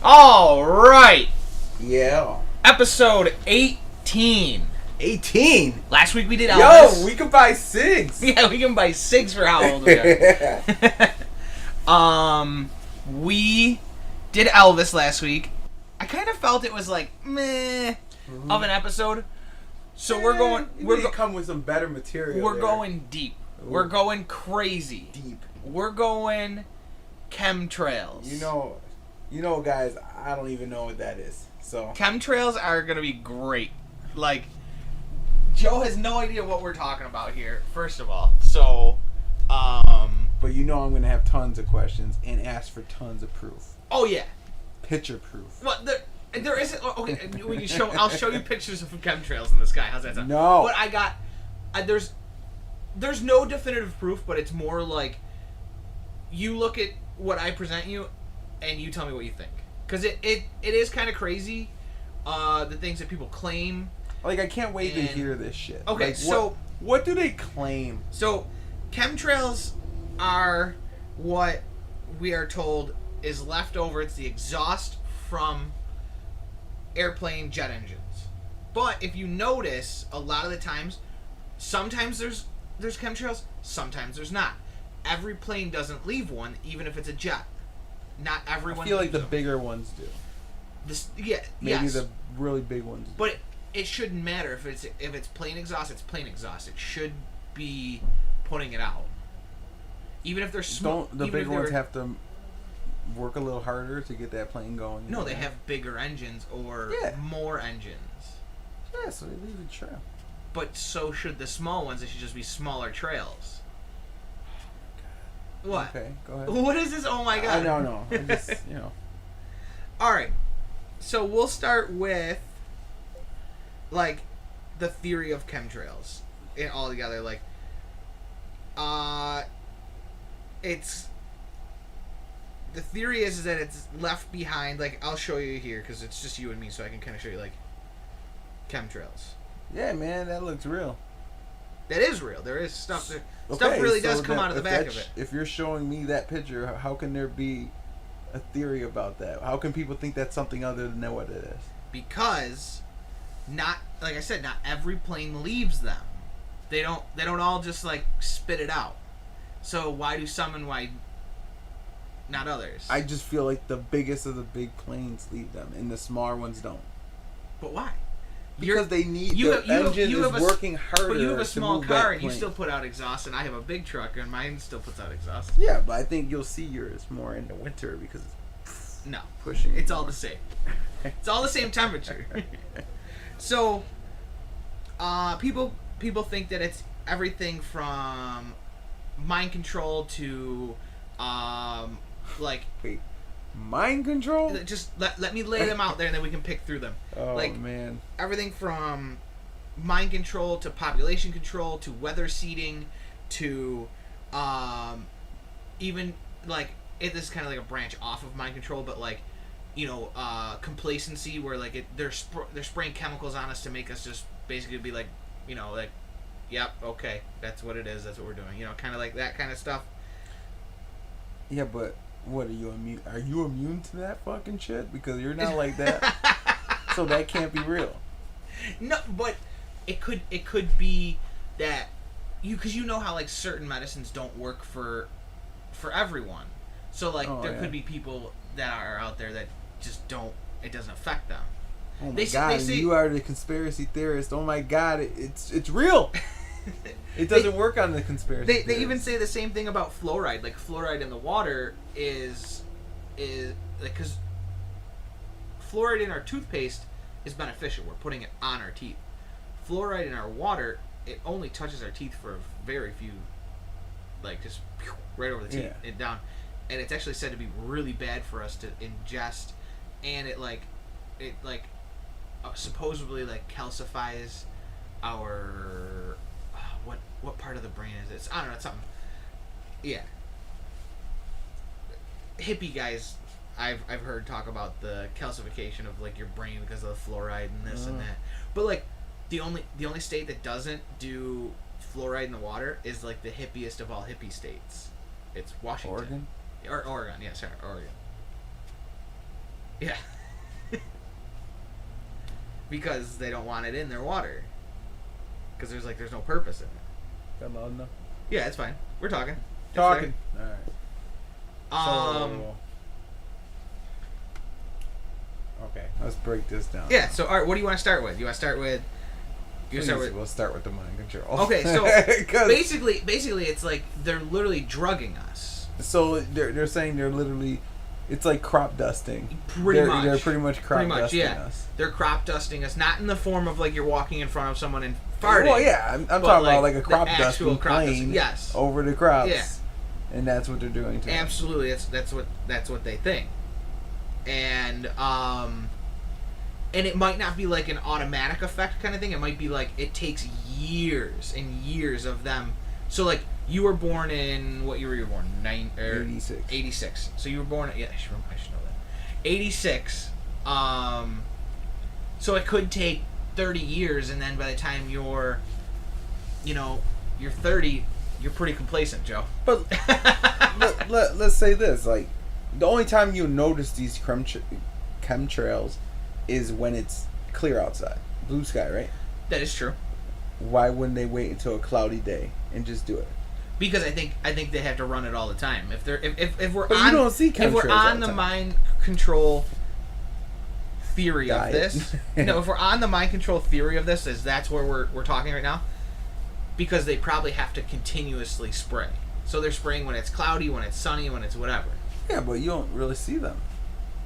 All right. Yeah. Episode 18. 18? Last week we did Elvis. Yo, we could buy 6. Yeah, we can buy 6 for how old we are. We did Elvis last week. I kind of felt it was like meh of an episode. So we're going. We're come with some better material. We're going deep. Ooh. We're going crazy. Deep. We're going chemtrails. You know, guys. I don't even know what that is. So chemtrails are gonna be great. Like, Joe has no idea what we're talking about here. First of all, so but you know I'm gonna have tons of questions and ask for tons of proof. Oh yeah. Picture proof. Well, there isn't. Okay, we can show. I'll show you pictures of chemtrails in the sky. How's that sound? No. But I got. There's no definitive proof, but it's more like you look at what I present you, and you tell me what you think. Because it is kind of crazy, the things that people claim. Like, I can't wait to hear this shit. Okay, like, so what do they claim? So, chemtrails are what we are told is left over. It's the exhaust from airplane jet engines. But if you notice, a lot of the times, sometimes there's chemtrails, sometimes there's not. Every plane doesn't leave one, even if it's a jet. Not everyone. I feel like the them. bigger ones do. Maybe the really big ones do. But it shouldn't matter if it's plain exhaust. It's plain exhaust. It should be putting it out. Even if they're small. Don't the big ones have to work a little harder to get that plane going? No, they have bigger engines or more engines. Yeah, so they leave a trail. But so should the small ones. They should just be smaller trails. What? Okay, go ahead. What is this? Oh my god. I don't know. I just, Alright. So we'll start with, like, the theory of chemtrails. All together. Like, it's... The theory is that it's left behind. Like, I'll show you here, because it's just you and me, so I can kind of show you, like, chemtrails. Yeah, man, that looks real. That is real. There is stuff there. Stuff really does come out of the back of it. If you're showing me that picture, how can there be a theory about that? How can people think that's something other than what it is? Because, like I said, not every plane leaves them. They don't all just like spit it out. So why do some and why not others? I just feel like the biggest of the big planes leave them, and the smaller ones don't. But why? Because they need the engine is working harder. But you have a small car and you still put out exhaust, and I have a big truck and mine still puts out exhaust. Yeah, but I think you'll see yours more in the winter because it's pushing. It's all the same. It's all the same temperature. So, people think that it's everything from mind control to, like. Wait. Mind control? Just let me lay them out there and then we can pick through them. Oh, like, man. Everything from mind control to population control to weather seeding to even like this is kind of like a branch off of mind control, but like complacency where like they're spraying chemicals on us to make us just basically be like like yep, okay, that's what it is, that's what we're doing, kind of like that kind of stuff. Yeah, but what are you immune? Are you immune to that fucking shit? Because you're not like that. So that can't be real. No, but it could be that because how like certain medicines don't work for everyone. So like there could be people that are out there that just don't. It doesn't affect them. Oh my god! You are the conspiracy theorist. Oh my god! It's real. It doesn't work on the conspiracy. They even say the same thing about fluoride. Like fluoride in the water is like because fluoride in our toothpaste is beneficial. We're putting it on our teeth. Fluoride in our water, it only touches our teeth for very few, like just right over the teeth and down, and it's actually said to be really bad for us to ingest, and it supposedly like calcifies our. What part of the brain is it? I don't know. It's something. Yeah. Hippie guys, I've heard talk about the calcification of like your brain because of the fluoride and this and that. But like the only state that doesn't do fluoride in the water is like the hippiest of all hippie states. It's Washington. Oregon? Or Oregon, yeah, sorry, Oregon. Yeah. Because they don't want it in their water. Because there's no purpose in it. Got loud enough? Yeah, it's fine. We're talking. It's Talking. All right. Okay, let's break this down. Yeah. So, all right. What do you want to start with? You want to start with? We'll start with the mind control. Okay, so basically, it's like they're literally drugging us. So they're saying they're literally, it's like crop dusting. They're pretty much crop dusting us. They're crop dusting us, not in the form of like you're walking in front of someone and farting. Well, yeah, I'm talking about like a crop dusting plane yes. over the crops. Yeah. And that's what they're doing to us. Absolutely, that's what they think. And it might not be like an automatic effect kind of thing. It might be like it takes years and years of them. So like you were born in what year were you born? 86. 86. So you were born. Yeah, I should know that. 86. So it could take 30 years, and then by the time you're 30, you're pretty complacent, Joe. But let's say this: like the only time you notice these chemtrails is when it's clear outside, blue sky, right? That is true. Why wouldn't they wait until a cloudy day and just do it? Because I think they have to run it all the time. If we're but on, you don't see if we're on the mind control theory of this, if we're on the mind control theory of this, that's where we're talking right now. Because they probably have to continuously spray. So they're spraying when it's cloudy, when it's sunny, when it's whatever. Yeah, but you don't really see them.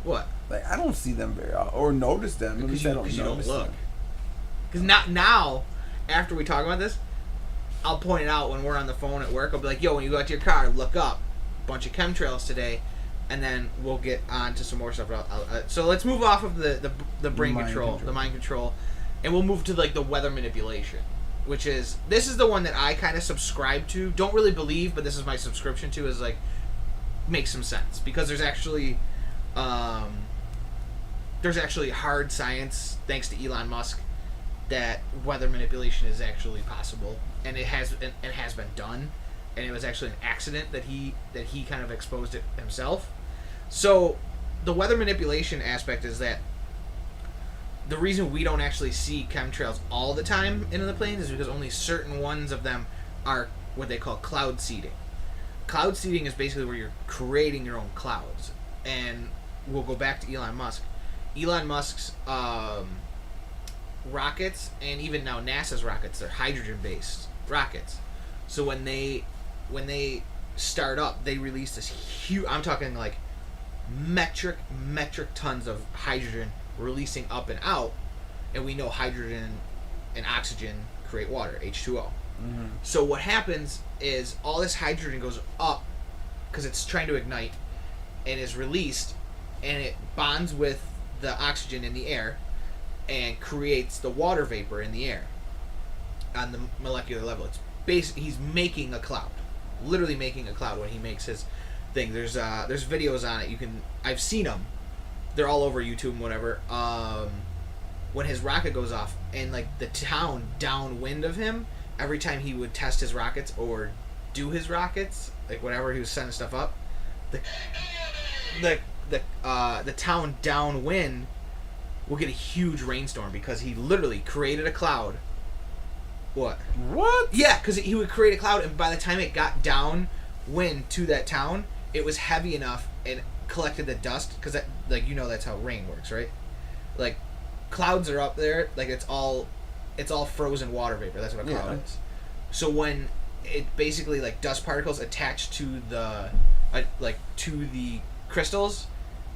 What? Like I don't see them very often, or notice them. Because you don't look. Because now, after we talk about this, I'll point it out when we're on the phone at work. I'll be like, "Yo, when you go out to your car, look up bunch of chemtrails today," and then we'll get on to some more stuff. So let's move off of the brain control, the mind control, and we'll move to like the weather manipulation, which is this is the one that I kind of subscribe to. Don't really believe, but this is my subscription to. Is like makes some sense because there's actually hard science thanks to Elon Musk that weather manipulation is actually possible, and it has been done, and it was actually an accident that he kind of exposed it himself. So the weather manipulation aspect is that the reason we don't actually see chemtrails all the time in the planes is because only certain ones of them are what they call cloud seeding. Cloud seeding is basically where you're creating your own clouds, and we'll go back to Elon Musk. Elon Musk's rockets, and even now NASA's rockets, they're hydrogen-based rockets. So when they start up, they release this huge, I'm talking like metric tons of hydrogen releasing up and out, and we know hydrogen and oxygen create water, H2O. Mm-hmm. So what happens is all this hydrogen goes up because it's trying to ignite and is released, and it bonds with the oxygen in the air and creates the water vapor in the air on the molecular level. It's he's making a cloud, literally making a cloud when he makes his thing. There's videos on it. I've seen them. They're all over YouTube and whatever. When his rocket goes off and like the town downwind of him, every time he would test his rockets or do his rockets, like whatever he was sending stuff up, the town downwind will get a huge rainstorm because he literally created a cloud. What? Yeah, because he would create a cloud, and by the time it got downwind to that town, it was heavy enough and collected the dust. Because that's how rain works, right? Like clouds are up there, like it's all frozen water vapor. That's what a cloud is. So when it basically like dust particles attach to the crystals,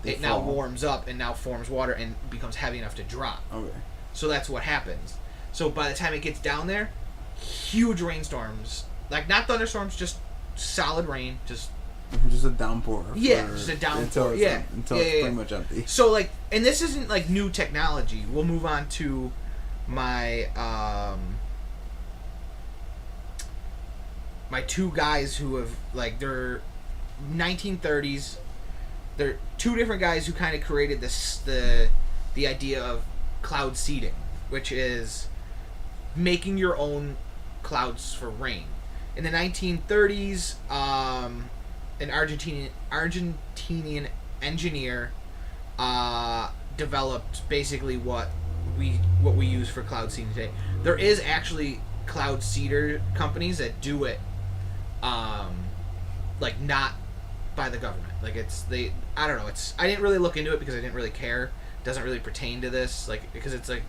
it now warms up and now forms water and becomes heavy enough to drop. Okay. So that's what happens. So by the time it gets down there, huge rainstorms, like not thunderstorms, just solid rain, just a downpour. Just a downpour. Until it's pretty much empty. So like, and this isn't like new technology. We'll move on to my my two guys who have like they're 1930s. They're two different guys who kind of created the idea of cloud seeding, which is making your own clouds for rain. In the 1930s, an Argentinian engineer developed basically what we use for cloud seeding today. There is actually cloud seeder companies that do it, like not by the government. Like I don't know. I didn't really look into it because I didn't really care. It doesn't really pertain to this, like, because it's like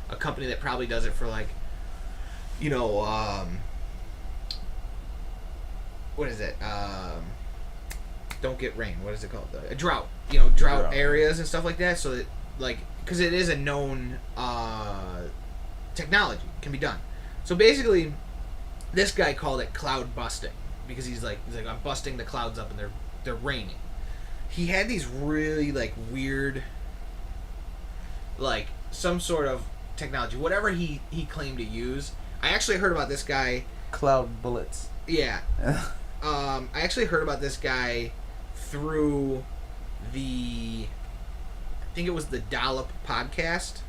a company that probably does it for like, you know, what is it? Don't get rain. What is it called? A drought. You know, drought areas and stuff like that. So that, like, because it is a known technology, can be done. So basically, this guy called it cloud busting because he's like I'm busting the clouds up and they're raining. He had these really like weird, like some sort of technology, whatever he claimed to use. I actually heard about this guy. Cloud bullets. Yeah. I actually heard about this guy through I think it was the Dollop podcast.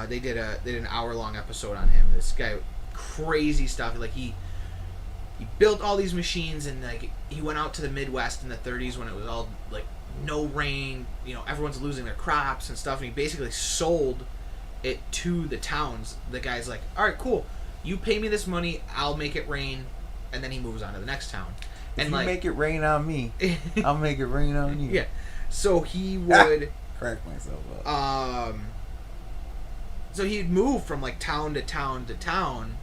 They did an hour-long episode on him. This guy, crazy stuff. Like he built all these machines, and like he went out to the Midwest in the 30s when it was all like no rain. You know, everyone's losing their crops and stuff. And he basically sold it to the towns. The guy's like, all right, cool. You pay me this money, I'll make it rain, and then he moves on to the next town. If and you like, make it rain on me, I'll make it rain on you. Yeah. So he would crack myself up. So he'd move from like town to town to town,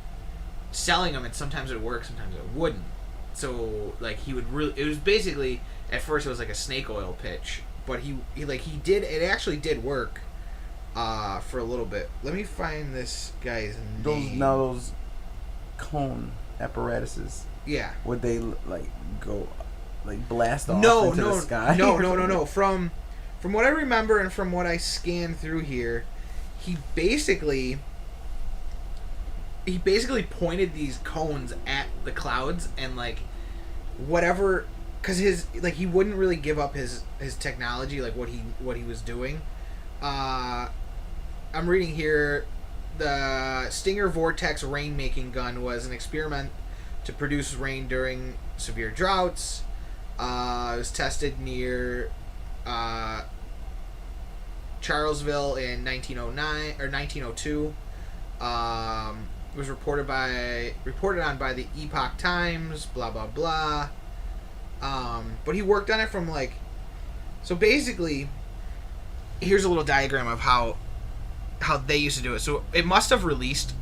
selling them, and sometimes it would work, sometimes it wouldn't. So like he would really, it was basically at first it was like a snake oil pitch, but he did, it actually did work for a little bit. Let me find this guy's name. Those cone apparatuses. Yeah. Would they like go like blast off into the sky? No. From what I remember and from what I scanned through here, he basically pointed these cones at the clouds and like whatever, because he wouldn't really give up his technology, like what he was doing. I'm reading here, the Stinger Vortex rain-making gun was an experiment to produce rain during severe droughts. It was tested near Charlesville in 1909 or 1902. It was reported on by the Epoch Times. Blah blah blah. But he worked on it from like, so basically, here's a little diagram of how they used to do it. So it must have released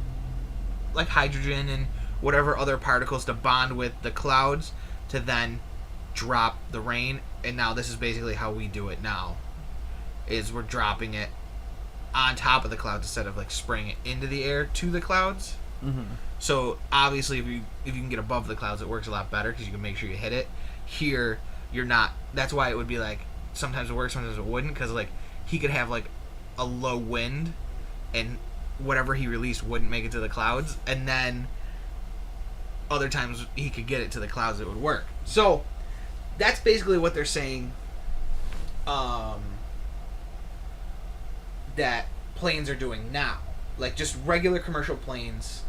like hydrogen and whatever other particles to bond with the clouds to then drop the rain. And now this is basically how we do it now, is we're dropping it on top of the clouds instead of like spraying it into the air to the clouds. Mm-hmm. So obviously if you can get above the clouds, it works a lot better because you can make sure you hit it. Here you're not. That's why it would be like sometimes it works, sometimes it wouldn't, because like he could have like a low wind and whatever he released wouldn't make it to the clouds, and then other times he could get it to the clouds, it would work. So that's basically what they're saying, that planes are doing now. Like just regular commercial planes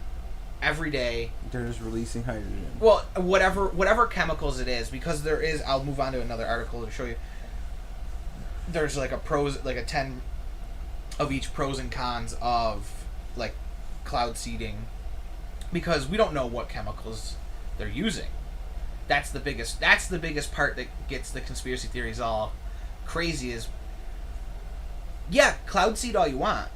every day. They're just releasing hydrogen. Well, whatever chemicals it is, because there is, I'll move on to another article to show you. There's like a 10 of each pros and cons of like cloud seeding, because we don't know what chemicals they're using. That's the biggest part that gets the conspiracy theories all crazy. Is yeah, cloud seed all you want,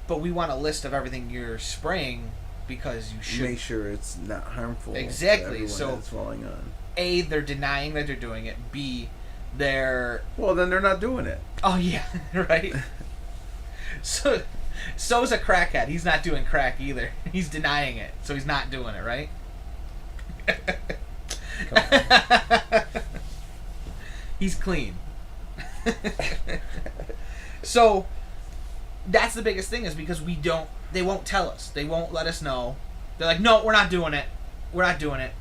but we want a list of everything you're spraying because you should make sure it's not harmful. Exactly. So it's falling on. A, they're denying that they're doing it. B, then they're not doing it. Oh yeah, right. So's a crackhead. He's not doing crack either. He's denying it, so he's not doing it, right? He's clean. So that's the biggest thing, is because they won't tell us. They won't let us know. They're like, no, we're not doing it. We're not doing it.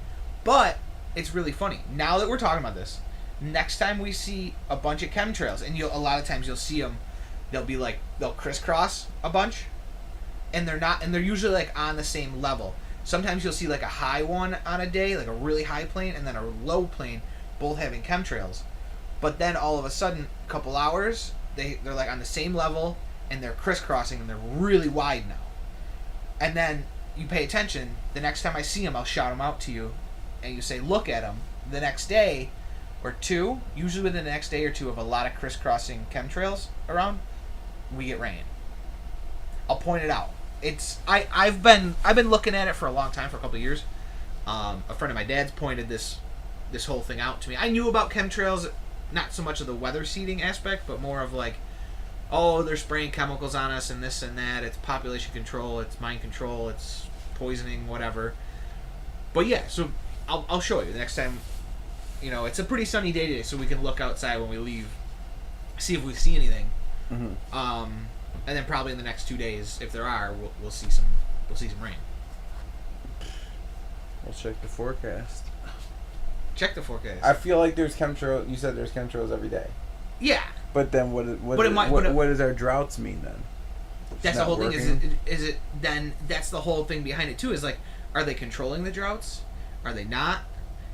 But it's really funny. Now that we're talking about this, next time we see a bunch of chemtrails, and a lot of times you'll see them, they'll crisscross a bunch, and they're usually like on the same level. Sometimes you'll see like a high one on a day, like a really high plane, and then a low plane, both having chemtrails. But then all of a sudden, a couple hours, they're like on the same level, and they're crisscrossing, and they're really wide now. And then you pay attention. The next time I see them, I'll shout them out to you, and you say, "Look at them." The next day, or two, usually within the next day or two of a lot of crisscrossing chemtrails around, we get rain. I'll point it out. I've been looking at it for a long time, for a couple of years. A friend of my dad's pointed this whole thing out to me. I knew about chemtrails, not so much of the weather seeding aspect, but more of like, oh, they're spraying chemicals on us and this and that. It's population control. It's mind control. It's poisoning, whatever. But yeah, so I'll show you the next time. You know, it's a pretty sunny day today, so we can look outside when we leave, see if we see anything. Mm-hmm. And then probably in the next 2 days, if there are, we'll see some rain. We'll check the forecast. Check the forecast. I feel like there's chemtrails. You said there's chemtrails every day. Yeah. But then what does our droughts mean then? That's the whole thing. Is it then? That's the whole thing behind it too. Is like, are they controlling the droughts? Are they not?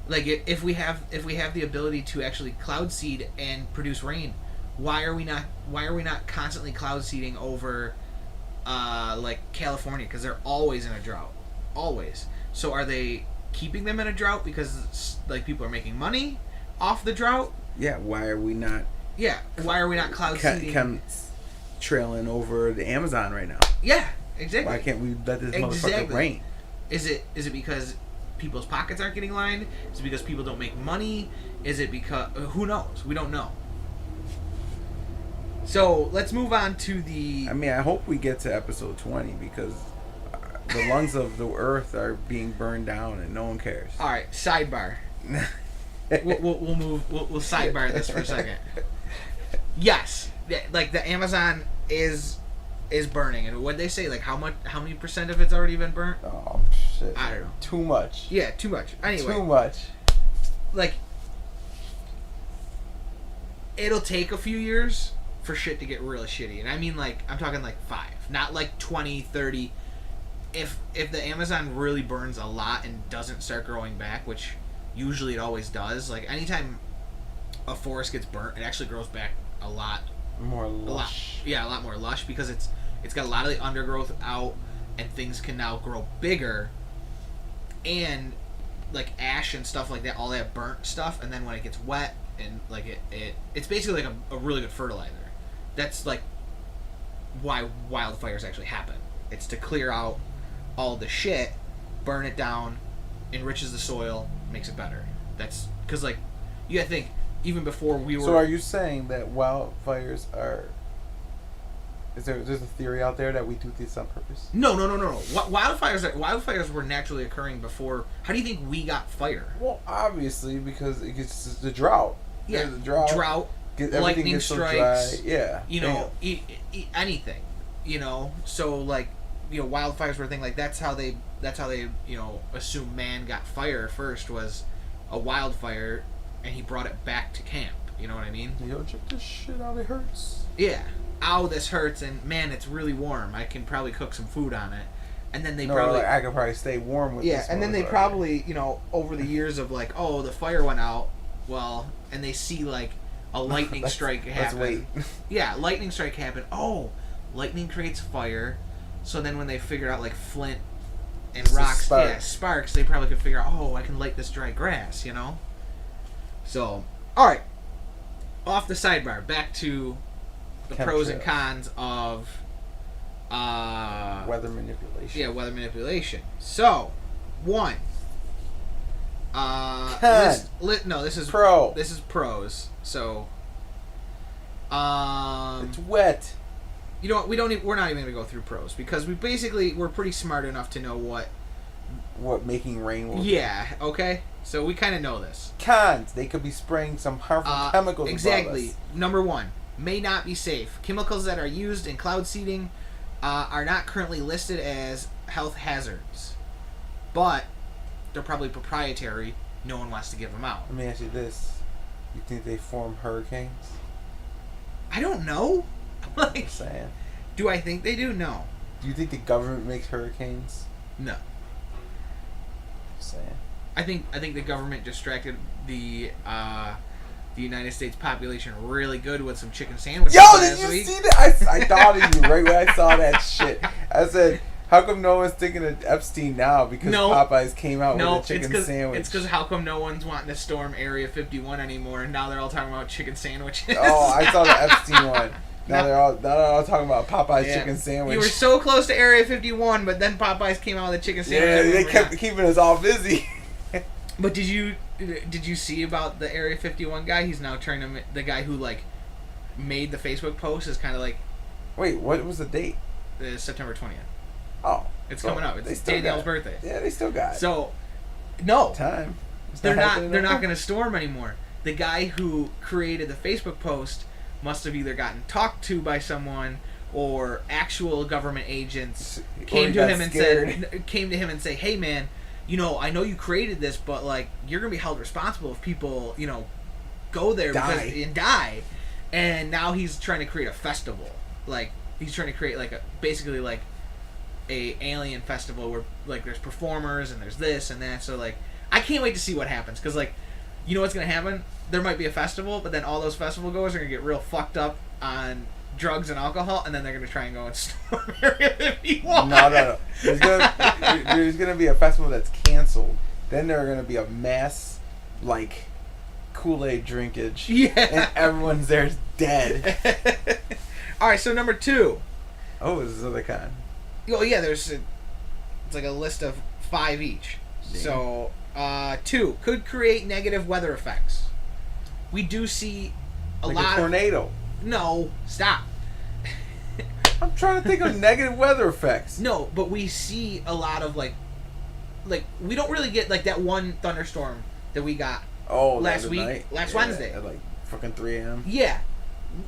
Like, if we have the ability to actually cloud seed and produce rain, why are we not constantly cloud seeding over like California, because they're always in a drought, always. So are they keeping them in a drought because like people are making money off the drought? Yeah. Why are we not? Yeah. Why are we not cloud seeding? Trailing over the Amazon right now. Yeah. Exactly. Why can't we let this motherfucker rain? Is it because people's pockets aren't getting lined? Is it because people don't make money? Is it because who knows? We don't know. So let's move on to the. I mean, I hope we get to episode 20 because the lungs of the earth are being burned down and no one cares. All right, sidebar. we'll move. We'll sidebar this for a second. Yes, like the Amazon is burning, and what they say, like how many percent of it's already been burnt? Oh shit! I don't know. Too much. Yeah, too much. Anyway, too much. Like, it'll take a few years for shit to get really shitty, and I mean, like, I'm talking like 5, not like 20, 30. If the Amazon really burns a lot and doesn't start growing back, which usually it always does, like anytime a forest gets burnt, it actually grows back a lot more lush. A lot more lush, because it's got a lot of the undergrowth out, and things can now grow bigger, and like ash and stuff like that, all that burnt stuff, and then when it gets wet and like it's basically like a really good fertilizer. That's like why wildfires actually happen. It's to clear out all the shit, burn it down, enriches the soil, makes it better. That's because, like, you gotta think, even before we were. So are you saying that wildfires are? There's a theory out there that we do this on purpose? No. Wildfires were naturally occurring before. How do you think we got fire? Well, obviously because it's the drought. Yeah, there's a drought. Lightning strikes. So yeah, you know, anything. You know, so like, you know, wildfires were a thing. Like that's how they you know, assume man got fire first, was a wildfire, and he brought it back to camp. You know what I mean? Yo, check this shit out. It hurts. Yeah. Ow, this hurts, and man, it's really warm. I can probably cook some food on it. And then I could probably stay warm with this. Yeah, and then they probably, you know, over the years of like, oh, the fire went out, well, and they see like a lightning strike happen. Let's wait. Yeah, lightning strike happened. Oh, lightning creates fire. So then when they figured out like flint and rocks, sparks, they probably could figure out, oh, I can light this dry grass, you know? So, alright. Off the sidebar, back to the pros and cons of weather manipulation. Yeah, weather manipulation. So, 1. This is pro. This is pros. So, it's wet. You know what? We're not even gonna go through pros, because we're pretty smart enough to know what making rain will do. Yeah. Okay. So we kind of know this. Cons. They could be spraying some harmful chemicals. Exactly. Above us. Number 1, may not be safe. Chemicals that are used in cloud seeding are not currently listed as health hazards, but they're probably proprietary. No one wants to give them out. Let me ask you this: you think they form hurricanes? I don't know. Like, I'm saying. Do I think they do? No. Do you think the government makes hurricanes? No. I'm saying. I think the government distracted the the United States population really good with some chicken sandwiches Yo, last did you week. see that? I thought of you right when I saw that shit. I said, how come no one's thinking of Epstein now? Because Popeyes came out with a chicken sandwich. It's because how come no one's wanting to storm Area 51 anymore, and now they're all talking about chicken sandwiches? Oh, I saw the Epstein one. Now they're all talking about Popeyes chicken sandwich. You were so close to Area 51, but then Popeyes came out with a chicken sandwich. Yeah, they kept keeping us all busy. But did you see about the Area 51 guy? He's now trying to the guy who like made the Facebook post is kind of like. Wait, what was the date? September 20th. Oh, it's coming up. It's Danielle's birthday. Yeah, they still got it. So, no time. They're not going to storm anymore. The guy who created the Facebook post must have either gotten talked to by someone or actual government agents came to him and said, "Hey man, you know, I know you created this, but like you're going to be held responsible if people, you know, go there and die." And now he's trying to create a festival. Like he's trying to create like basically like a alien festival where like there's performers and there's this and that. So like I can't wait to see what happens, because like you know what's gonna happen? There might be a festival, but then all those festival goers are gonna get real fucked up on drugs and alcohol, and then they're gonna try and go and storm Area 51. No. There's gonna be a festival that's canceled. Then there's gonna be a mass like Kool-Aid drinkage. Yeah. And everyone's there's dead. All right, so number 2. Oh, this is other kind. Oh yeah, it's like a list of 5 each. Damn. So 2 could create negative weather effects. We do see a lot of tornado. No, stop. I'm trying to think of negative weather effects. No, but we see a lot of like we don't really get like that one thunderstorm that we got last Wednesday at like fucking 3 a.m. Yeah,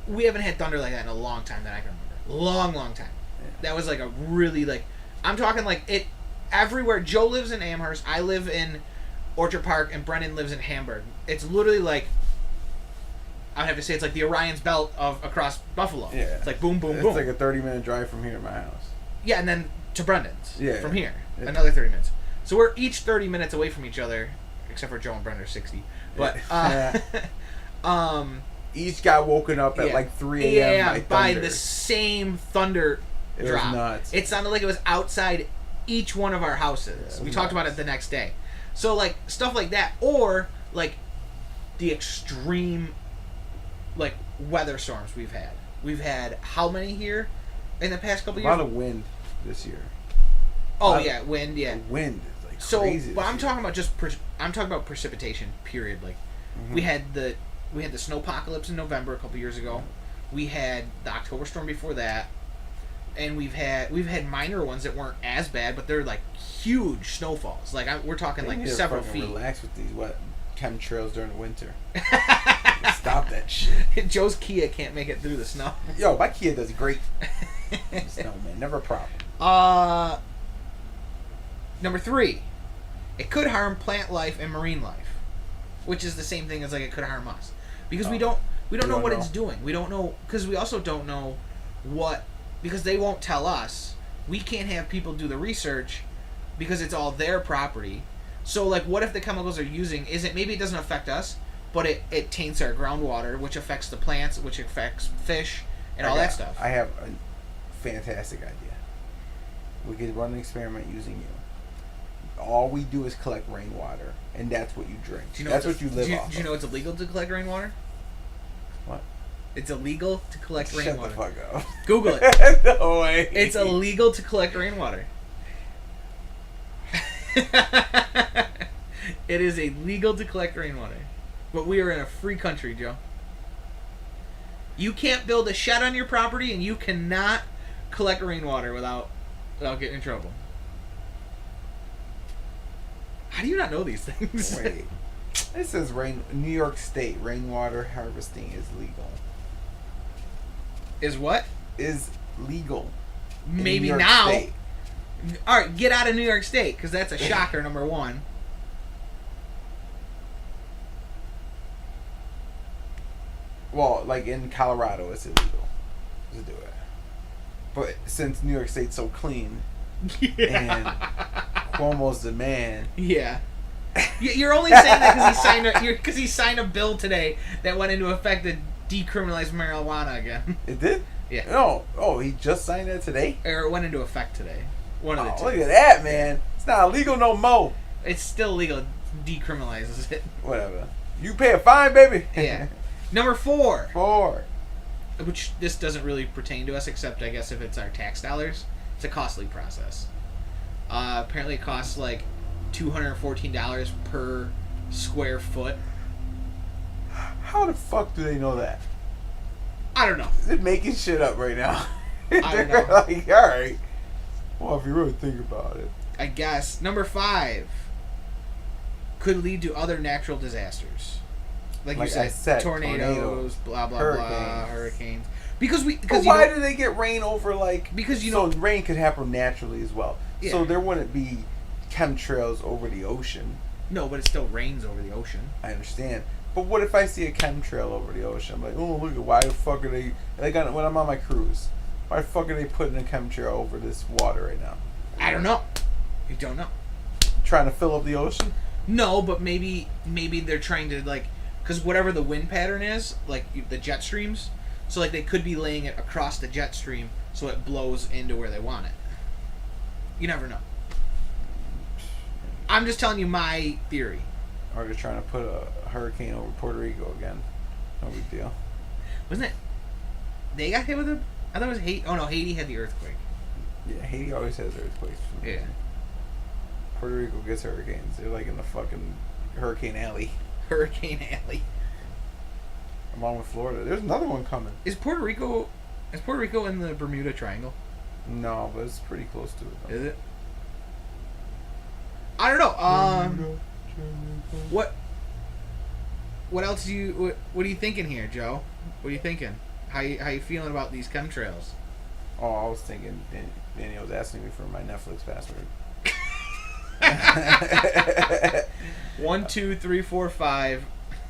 we haven't had thunder like that in a long time that I can remember. Long time. Yeah. That was like a really like I'm talking like it everywhere. Joe lives in Amherst. I live in Orchard Park, and Brendan lives in Hamburg. It's literally like I would have to say it's like the Orion's Belt of across Buffalo. Yeah, it's like boom, boom, boom. It's like a 30-minute drive from here to my house. Yeah, and then to Brendan's. Yeah, from here another 30 minutes. So we're each 30 minutes away from each other, except for Joe and Brendan are 60. But each got woken up at like 3 a.m. by the same thunder drop. It was nuts. It sounded like it was outside each one of our houses. We talked about it the next day. So like stuff like that, or like the extreme like weather storms we've had. We've had how many here in the past couple years? A lot of wind this year. Oh yeah, wind. Yeah, wind is like crazy. But I'm talking about I'm talking about precipitation. Period. Like we had the snowpocalypse in November a couple years ago. We had the October storm before that, and we've had minor ones that weren't as bad, but they're like huge snowfalls. Like we're talking like several feet. Relax with these chemtrails during the winter. Stop that shit. Joe's Kia can't make it through the snow. Yo, my Kia does great. Snow, man, never a problem. Number 3, it could harm plant life and marine life, which is the same thing as like it could harm us, because we don't know what it's doing. We don't know, because we also don't know because they won't tell us. We can't have people do the research because it's all their property. So like, what if the chemicals they're using maybe it doesn't affect us, but it taints our groundwater, which affects the plants, which affects fish and all that stuff. I have a fantastic idea. We could run an experiment using you. All we do is collect rainwater, and that's what you drink. That's what you live off. Do you know it's illegal to collect rainwater? What? It's illegal to collect rainwater. Shut the fuck up. Google it. No way. It's illegal to collect rainwater. It is illegal to collect rainwater. But we are in a free country, Joe. You can't build a shed on your property, and you cannot collect rainwater without getting in trouble. How do you not know these things? Wait. It says New York State rainwater harvesting is legal. Is what? Is legal. Maybe now. State. All right, get out of New York State, because that's a shocker, number 1. Well, like in Colorado, it's illegal to do it. But since New York State's so clean, and Cuomo's the man, yeah, You're only saying that because he signed a bill today that went into effect that decriminalized marijuana again. It did? Yeah. No. Oh, he just signed that today? Or it went into effect today. One of the two. Look at that, man. It's not illegal no more. It's still legal. Decriminalizes it. Whatever. You pay a fine, baby. Yeah. Number 4. 4. Which this doesn't really pertain to us, except I guess if it's our tax dollars. It's a costly process. Apparently it costs like $214 per square foot. How the fuck do they know that? I don't know. They're making shit up right now. I don't They're know. like, alright. Well, if you really think about it. I guess. Number 5 could lead to other natural disasters. Like you said, tornadoes, blah blah blah, hurricanes. Because why do they get rain over because rain could happen naturally as well. Yeah. So there wouldn't be chemtrails over the ocean. No, but it still rains over the ocean. I understand. But what if I see a chemtrail over the ocean? I'm like, oh, look at why the fuck are they when I'm on my cruise? Why the fuck are they putting a chemtrail over this water right now? I don't know. You don't know. Trying to fill up the ocean? No, but maybe they're trying to because whatever the wind pattern is, the jet streams, so they could be laying it across the jet stream so it blows into where they want it. You never know. I'm just telling you my theory. Or they're trying to put a hurricane over Puerto Rico again. No big deal. Wasn't it? They got hit with a. I thought it was Haiti. Oh no, Haiti had the earthquake. Yeah, Haiti always has earthquakes. Yeah. Puerto Rico gets hurricanes. They're in the fucking hurricane alley. Hurricane alley. Along with Florida. There's another one coming. Is Puerto Rico in the Bermuda Triangle? No, but it's pretty close to it, though. Is it? I don't know. What else what are you thinking here, Joe? What are you thinking? How you feeling about these chemtrails? Oh, I was thinking Danny was asking me for my Netflix password. 1, 2, 3, 4, 5.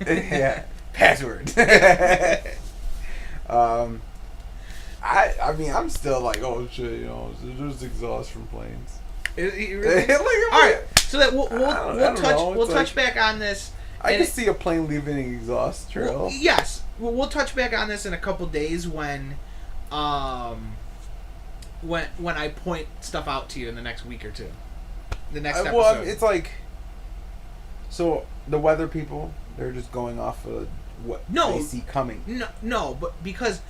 Yeah, password. I mean, I'm still like, oh shit, there's exhaust from planes. All right, so that we'll touch back on this. I can see a plane leaving an exhaust trail. Well, yes, we'll touch back on this in a couple days when I point stuff out to you in the next week or two. The next episode. Well, it's so the weather people, they're just going off of what they see coming. No, but because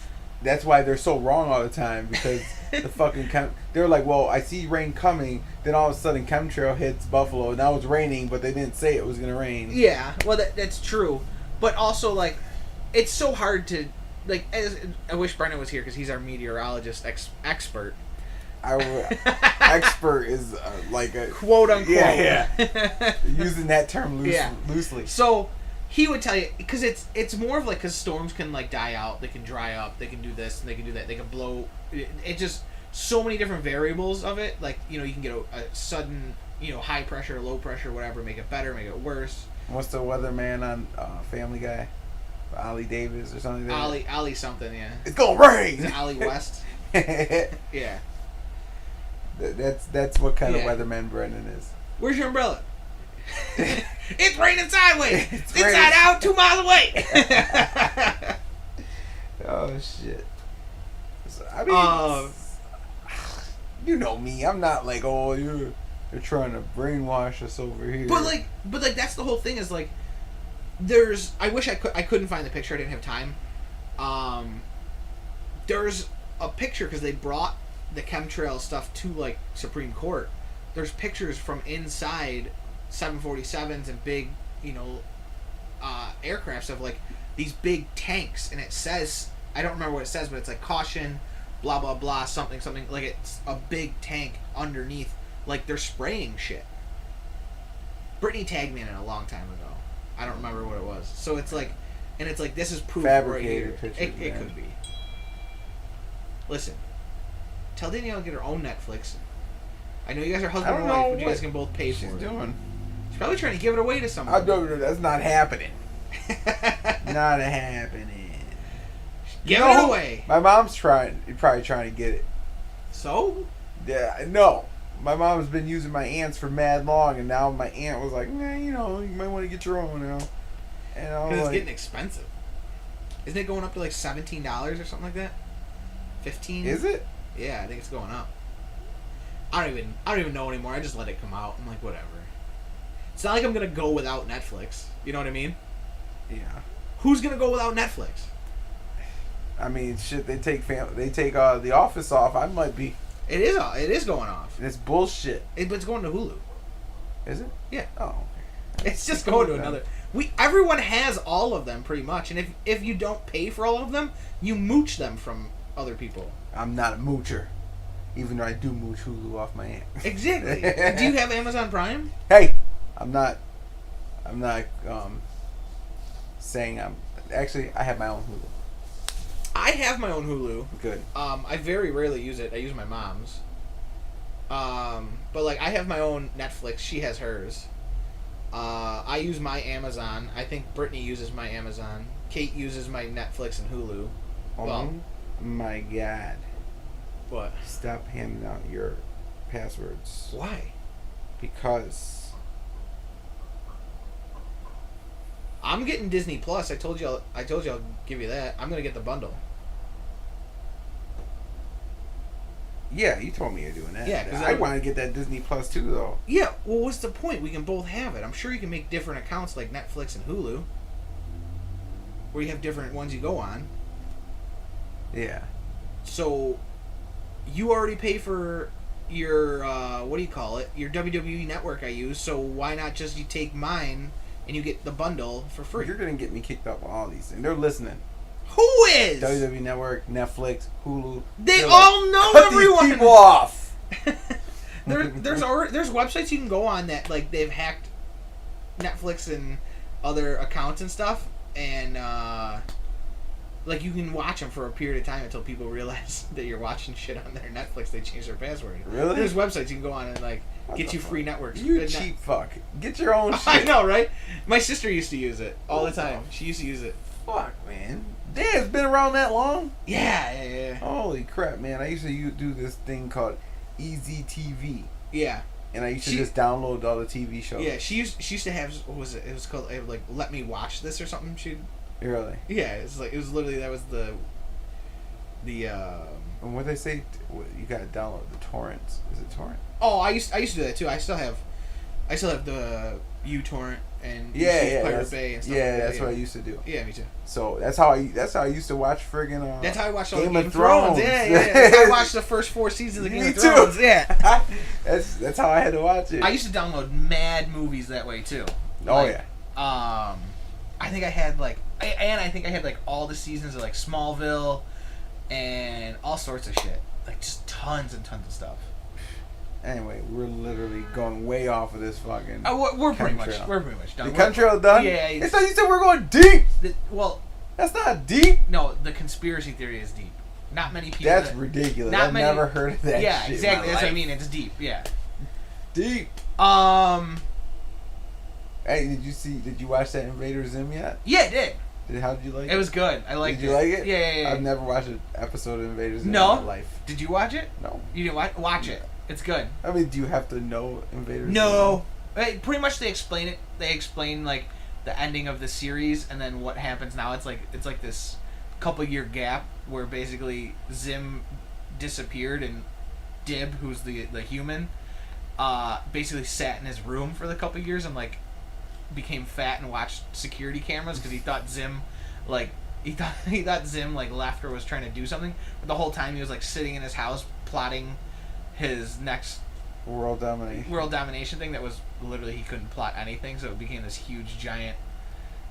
that's why they're so wrong all the time, because the fucking they're like, well, I see rain coming, then all of a sudden chemtrail hits Buffalo, now it's raining, but they didn't say it was gonna rain. Yeah, well that's true, but also it's so hard to I wish Brennan was here because he's our meteorologist expert. Expert is like a quote unquote. Yeah. Using that term loosely. So he would tell you because it's more of because storms can die out, they can dry up, they can do this and they can do that, they can blow. It just so many different variables of it. You can get a sudden high pressure, low pressure, whatever, make it better, make it worse. What's the weatherman on Family Guy? Ollie Davis or something like that? Ollie something, yeah. It's gonna rain! Is it Ollie West? Yeah. That's what kind of weatherman Brendan is. Where's your umbrella? It's raining sideways! It's inside raining. out, 2 miles away! Oh, shit. So, I mean, you know me. I'm not like, oh, you're trying to brainwash us over here. But that's the whole thing is there's. I wish I couldn't find the picture. I didn't have time. There's a picture because they brought the chemtrail stuff to Supreme Court. There's pictures from inside 747s and big, aircrafts of these big tanks, and it says, I don't remember what it says, but it's caution, blah blah blah, something, it's a big tank underneath, they're spraying shit. Brittany tagged me in it a long time ago. I don't remember what it was. So it's and it's this is proof fabricated right here. Pictures, it could be. Listen, tell Danielle to get her own Netflix. I know you guys are husband and wife, but you guys can both pay for it. She's doing. She's probably trying to give it away to someone. I don't. That's not happening. Not happening. Give it away. My mom's probably trying to get it. So? Yeah, no. my mom's been using my aunt's for mad long, and now my aunt was like, nah, you might want to get your own now. And I was Because it's like, getting expensive. Isn't it going up to like $17 or something like that? 15? is it? Yeah, I think it's going up. I don't even know anymore. I just let it come out. I'm like, whatever. It's not like I'm gonna go without Netflix. You know what I mean? Yeah. Who's gonna go without Netflix? I mean, shit. They take The Office off. I might be. It is going off. It's bullshit. But it's going to Hulu. Is it? Yeah. Oh. It's just going to another. Everyone has all of them pretty much, and if you don't pay for all of them, you mooch them from other people. I'm not a moocher, even though I do mooch Hulu off my aunt. Exactly. Do you have Amazon Prime? Hey, I'm not saying I'm. Actually, I have my own Hulu. I have my own Hulu. Good. I very rarely use it. I use my mom's. But like I have my own Netflix. She has hers. I use my Amazon. I think Brittany uses my Amazon. Kate uses my Netflix and Hulu. Oh my God. What? Stop handing out your passwords. Why? Because I'm getting Disney Plus. I told you I'll give you that. I'm gonna get the bundle. yeah, you told me you're doing that. Yeah, 'cause I want to get that Disney Plus too, though. Yeah. Well, what's the point? We can both have it. I'm sure you can make different accounts like Netflix and Hulu, where you have different ones you go on. Yeah. So, you already pay for your what do you call it? Your WWE network I use. So why not just you take mine and you get the bundle for free? You're gonna get me kicked off on all these things. They're listening. Who is? WWE Network, Netflix, Hulu. They They're all know cut everyone. These people off. there's websites you can go on that like they've hacked Netflix and other accounts and stuff, and like you can watch them for a period of time until people realize that you're watching shit on their Netflix. They change their password. Really? There's websites you can go on and like get you free networks. You cheap fuck. Get your own shit. I know, right? My sister used to use it all the time. She used to use it. Fuck, man. Damn, it's been around that long? Yeah. Holy crap, man. I used to do this thing called Easy TV. Yeah. And I used to just download all the TV shows. Yeah, she used to have, what was it? It was called, like, Let Me Watch This or something. Really? Yeah, it was literally, that was the and what they say, you gotta download the torrents. Is it torrent? Oh, I used to do that too. I still have the uTorrent and Pirate Bay and stuff. Yeah, like that. that's what I used to do. Yeah, me too. So that's how I used to watch friggin' that's how I watched all Game the of Thrones. Yeah. That's how I watched the first 4 seasons of Game of Thrones. Too. Yeah. that's how I had to watch it. I used to download mad movies that way too. Oh yeah. I think I had like all the seasons of like Smallville and all sorts of shit. Like just tons and tons of stuff. Anyway, we're literally going way off of this fucking. We're pretty much done. The chemtrail done? Yeah. I thought you said we're going deep. Well, that's not deep. No, the conspiracy theory is deep. Not many people. That's ridiculous. I've never heard of that. Yeah, shit exactly. in my That's life. what I mean. It's deep. Yeah. Deep. Hey, did you watch that Invader Zim yet? Yeah, I did. How did you like it? It was good. I liked it. Did you like it? Yeah. I've never watched an episode of Invader Zim in my life. Did you watch it? No. You didn't watch it. It's good. I mean, do you have to know Invader Zim? No. Pretty much they explain it. They explain like the ending of the series and then what happens now. It's like this couple-year gap where basically Zim disappeared and Dib, who's the human, basically sat in his room for the couple years and like became fat and watched security cameras because he thought Zim Zim like left or was trying to do something, but the whole time he was like sitting in his house plotting his next world domination thing that was literally he couldn't plot anything, so it became this huge giant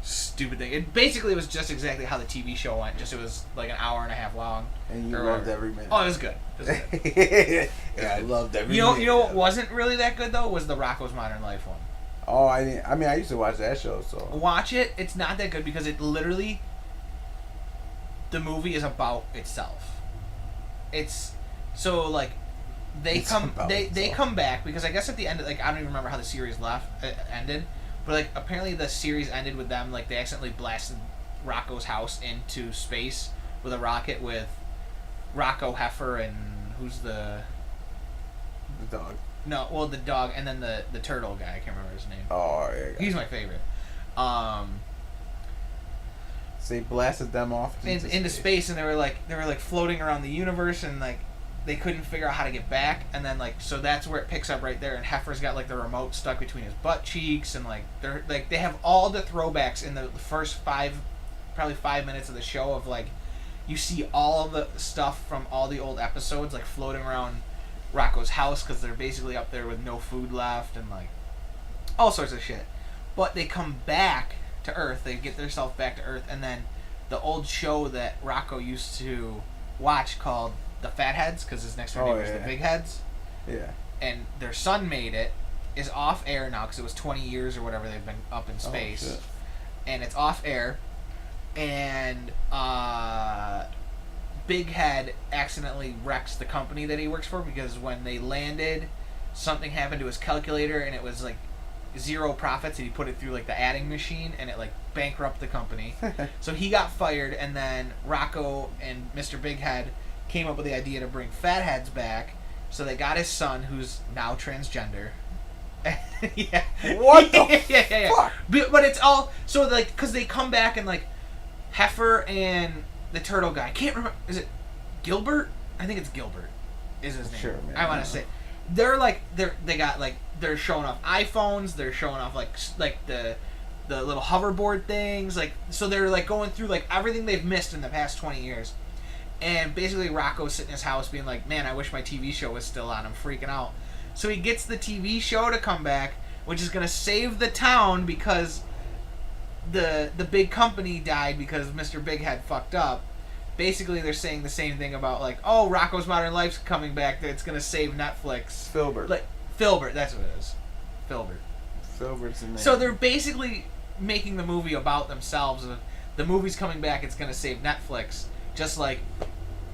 stupid thing. It basically was just exactly how the TV show went, just it was like an hour and a half long. And you loved every minute. Oh, it was good. Yeah, I loved every minute. You know what wasn't really that good though was the Rocko's Modern Life one. Oh, I mean, I used to watch that show, so. Watch it. It's not that good because it literally, the movie is about itself. It's, so like, they come back because I guess at the end, like, I don't even remember how the series ended, but like, apparently the series ended with them, like, they accidentally blasted Rocco's house into space with a rocket with Rocco Heifer and who's the dog. No, well, the dog, and then the turtle guy. I can't remember his name. Oh, yeah. He's my favorite. So they blasted them off into space, and they were like floating around the universe, and like they couldn't figure out how to get back, and then like so that's where it picks up right there, and Heifer's got like the remote stuck between his butt cheeks, and like they're like they have all the throwbacks in the first probably 5 minutes of the show of like you see all of the stuff from all the old episodes like floating around Rocco's house because they're basically up there with no food left and like all sorts of shit. But they come back to Earth, they get themselves back to Earth, and then the old show that Rocco used to watch called The Fatheads, because his next door neighbor is The Big Heads. Yeah. And their son made it, is off air now because it was 20 years or whatever they've been up in space. Shit. And it's off air, and Big Head accidentally wrecks the company that he works for because when they landed, something happened to his calculator and it was like zero profits, and he put it through like the adding machine and it like bankrupted the company. So he got fired, and then Rocco and Mr. Big Head came up with the idea to bring Fatheads back. So they got his son, who's now transgender. Yeah. What the yeah. fuck? But it's all so like because they come back and like Heifer and the turtle guy. I can't remember. Is it Gilbert? I think it's Gilbert. Is his name? Sure, man. I want to say they're like they got like they're showing off iPhones. They're showing off like the little hoverboard things. Like so they're like going through like everything they've missed in the past 20 years. And basically Rocco's sitting in his house being like, man, I wish my TV show was still on. I'm freaking out. So he gets the TV show to come back, which is going to save the town because the big company died because Mr. Big Head fucked up. Basically, they're saying the same thing about, like, oh, Rocco's Modern Life's coming back, that it's going to save Netflix. Filbert. Like, Filbert, that's what it is. Filbert. Filbert's the name. So they're basically making the movie about themselves. The movie's coming back, it's going to save Netflix. Just like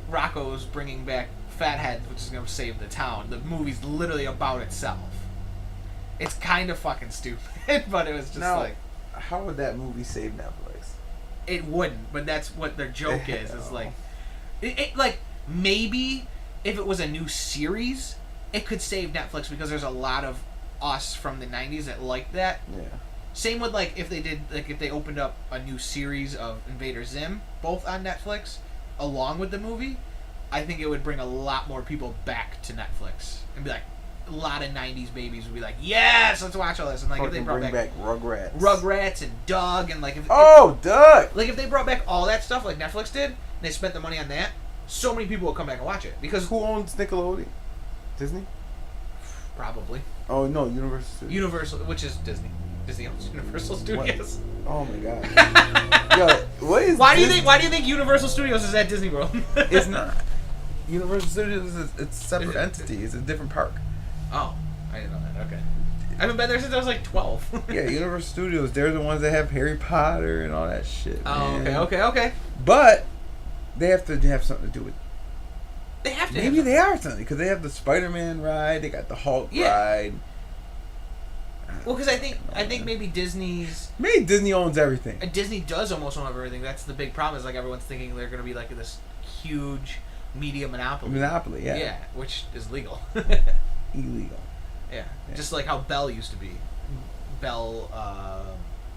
Rocco's bringing back Fatheads, which is going to save the town. The movie's literally about itself. It's kind of fucking stupid, but it was just now, like... how would that movie save Netflix? It wouldn't, but that's what their joke is. Is like... It like, maybe if it was a new series, it could save Netflix because there's a lot of us from the 90s that like that. Yeah. Same with, like, if they opened up a new series of Invader Zim, both on Netflix, along with the movie, I think it would bring a lot more people back to Netflix. And be like, a lot of 90s babies would be like, yes, let's watch all this. And like, if they brought back Rugrats and Doug, and like, Doug! Like, if they brought back all that stuff like Netflix did, and they spent the money on that, so many people will come back and watch it. Because who owns Nickelodeon? Disney? Probably. Oh, no, Universal Studios. Universal, which is Disney. Disney owns Universal Studios. What? Oh my god. Yo, what is why do you think Universal Studios is at Disney World? It's not. Universal Studios is a separate entity. It's a different park. Oh, I didn't know that. Okay. I haven't been there since I was like 12. Yeah, Universal Studios. They're the ones that have Harry Potter and all that shit. Oh, man. okay. But they have to have something to do with. They have to. Maybe they are something because they have the Spider-Man ride. They got the Hulk ride. Well, because I think maybe Disney's. Maybe Disney owns everything. Disney does almost own everything. That's the big problem. Is like everyone's thinking they're going to be like this huge media monopoly. Monopoly, yeah. Yeah, which is legal. Illegal. Yeah, just like how Bell used to be. Bell.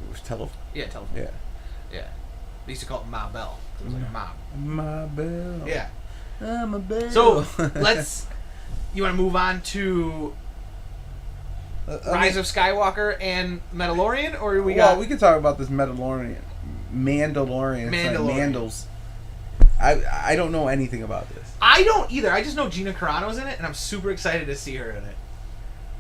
It was telephone. Yeah, telephone. Yeah. They used to call it Ma Bell. It was like a mob. Ma Bell. Yeah. I'm a bell. So let's. You want to move on to Rise of Skywalker and Mandalorian, or we got? Well, we can talk about this Mandalorian. It's like Mandals. I don't know anything about this. I don't either. I just know Gina Carano's in it, and I'm super excited to see her in it.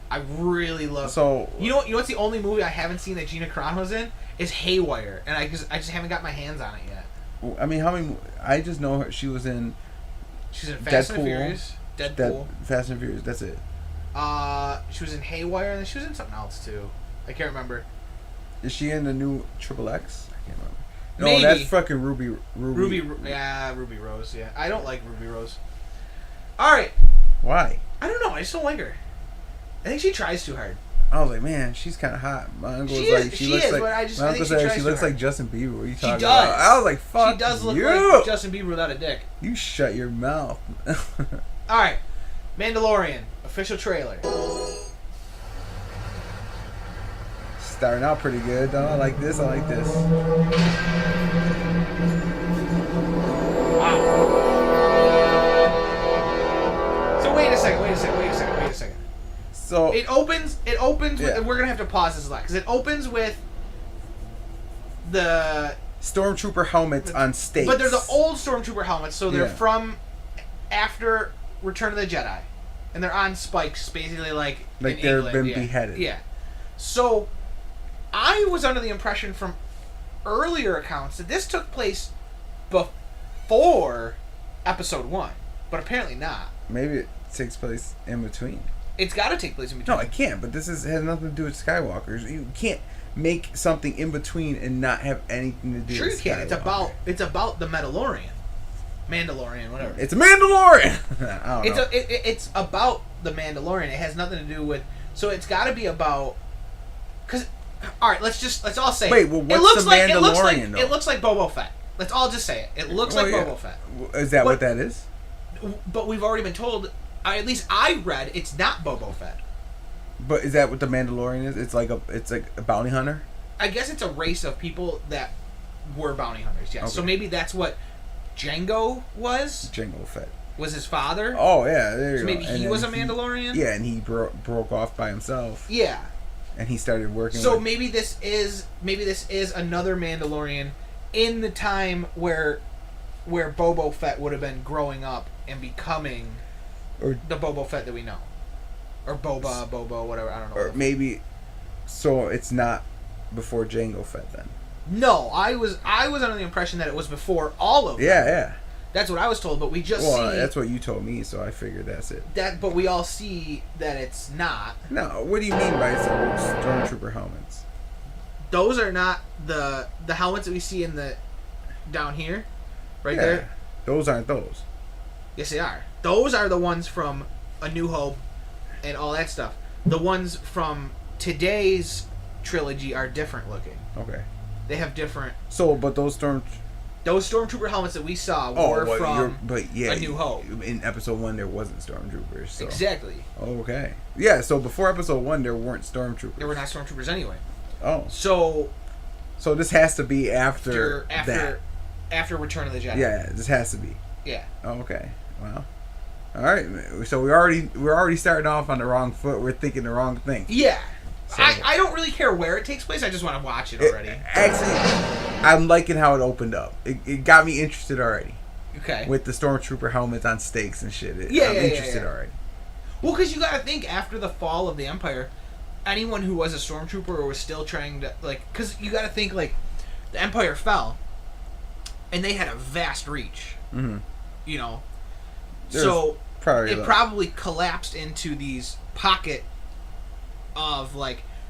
I really love. So you know what's the only movie I haven't seen that Gina Carano's in is Haywire, and I just haven't got my hands on it yet. I mean, how many? I just know her. She was in. She's in Fast and Furious. Deadpool. Fast and Furious. That's it. She was in Haywire, and then she was in something else too. I can't remember. Is she in the new Triple X? I can't remember. No, Maybe. that's fucking Ruby. Ruby Rose. Yeah, I don't like Ruby Rose. All right. Why? I don't know. I just don't like her. I think she tries too hard. I was like, man, she's kind of hot. My uncle was like, she looks like Justin Bieber. What are you talking about? I was like, fuck you. She does look like Justin Bieber without a dick. You shut your mouth. All right. Mandalorian official trailer. Starting out pretty good, though. I like this. Wow. So wait a second. So it opens with, Yeah. and we're gonna have to pause this a lot because it opens with the Stormtrooper helmets on stakes. but they're the old Stormtrooper helmets, so they're Yeah. from after Return of the Jedi, and they're on spikes, basically like in they've England. been Yeah. beheaded. Yeah. So I was under the impression from earlier accounts that this took place before Episode 1, but apparently not. Maybe it takes place in between. It's got to take place in between. No, it can't. But this has nothing to do with Skywalkers. You can't make something in between and not have anything to do Sure you with can. Skywalker. It's about the Mandalorian, whatever. It's a Mandalorian. I don't know. It's about the Mandalorian. It has nothing to do with. So it's got to be about. Because, all right, let's all say. Wait, well, what's it looks the like, Mandalorian, though? It looks like Boba Fett. Let's all just say it. It looks like Boba Fett. Is that what that is? But we've already been told. At least I read it's not Boba Fett. But is that what the Mandalorian is? It's like a bounty hunter. I guess it's a race of people that were bounty hunters. Yes. Okay. So maybe that's what Jango was. Jango Fett. Was his father? Oh yeah, there you So go. maybe And he then was a Mandalorian. Yeah, and he broke off by himself. Yeah. And he started working. So with, maybe this is another Mandalorian in the time where Boba Fett would have been growing up and becoming or the Boba Fett that we know, or Boba, whatever. I don't know. or maybe. So it's not before Jango Fett then. No, I was under the impression that it was before all of them. Yeah. That's what I was told, but we just Well, see that's what you told me, so I figured that's it. that. But we all see that it's not. No, what do you mean by Stormtrooper helmets? Those are not the helmets that we see in the down here, right Yeah, there. those aren't those. Yes, they are. Those are the ones from A New Hope and all that stuff. The ones from today's trilogy are different looking. Okay. They have different. So, but those Stormtrooper helmets that we saw were from A New Hope. In Episode 1, there wasn't Stormtroopers. So. Exactly. Okay. Yeah, so before Episode 1, there weren't Stormtroopers. There were not Stormtroopers anyway. Oh. So this has to be after Return of the Jedi. Yeah, this has to be. Yeah. Oh, okay. Well. All right. So we're already starting off on the wrong foot. We're thinking the wrong thing. Yeah. So, I don't really care where it takes place. I just want to watch it already. Actually, I'm liking how it opened up. It got me interested already. Okay. With the Stormtrooper helmets on stakes and shit. I'm interested already. Well, because you got to think, after the fall of the Empire, anyone who was a Stormtrooper or was still trying to, because you got to think, the Empire fell, and they had a vast reach. Mm-hmm. You know? There's so probably probably collapsed into these pocket of,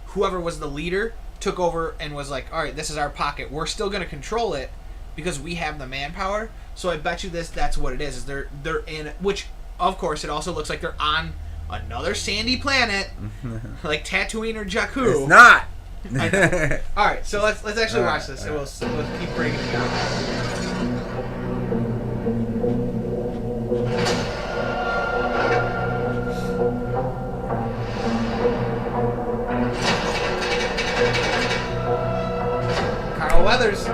whoever was the leader took over and was like, all right, this is our pocket. We're still going to control it because we have the manpower. So I bet you that's what it is they're in, which, of course, it also looks like they're on another sandy planet, like Tatooine or Jakku. It's not. I know. All right, so let's actually watch this, and we'll keep breaking it down. Carl Weathers.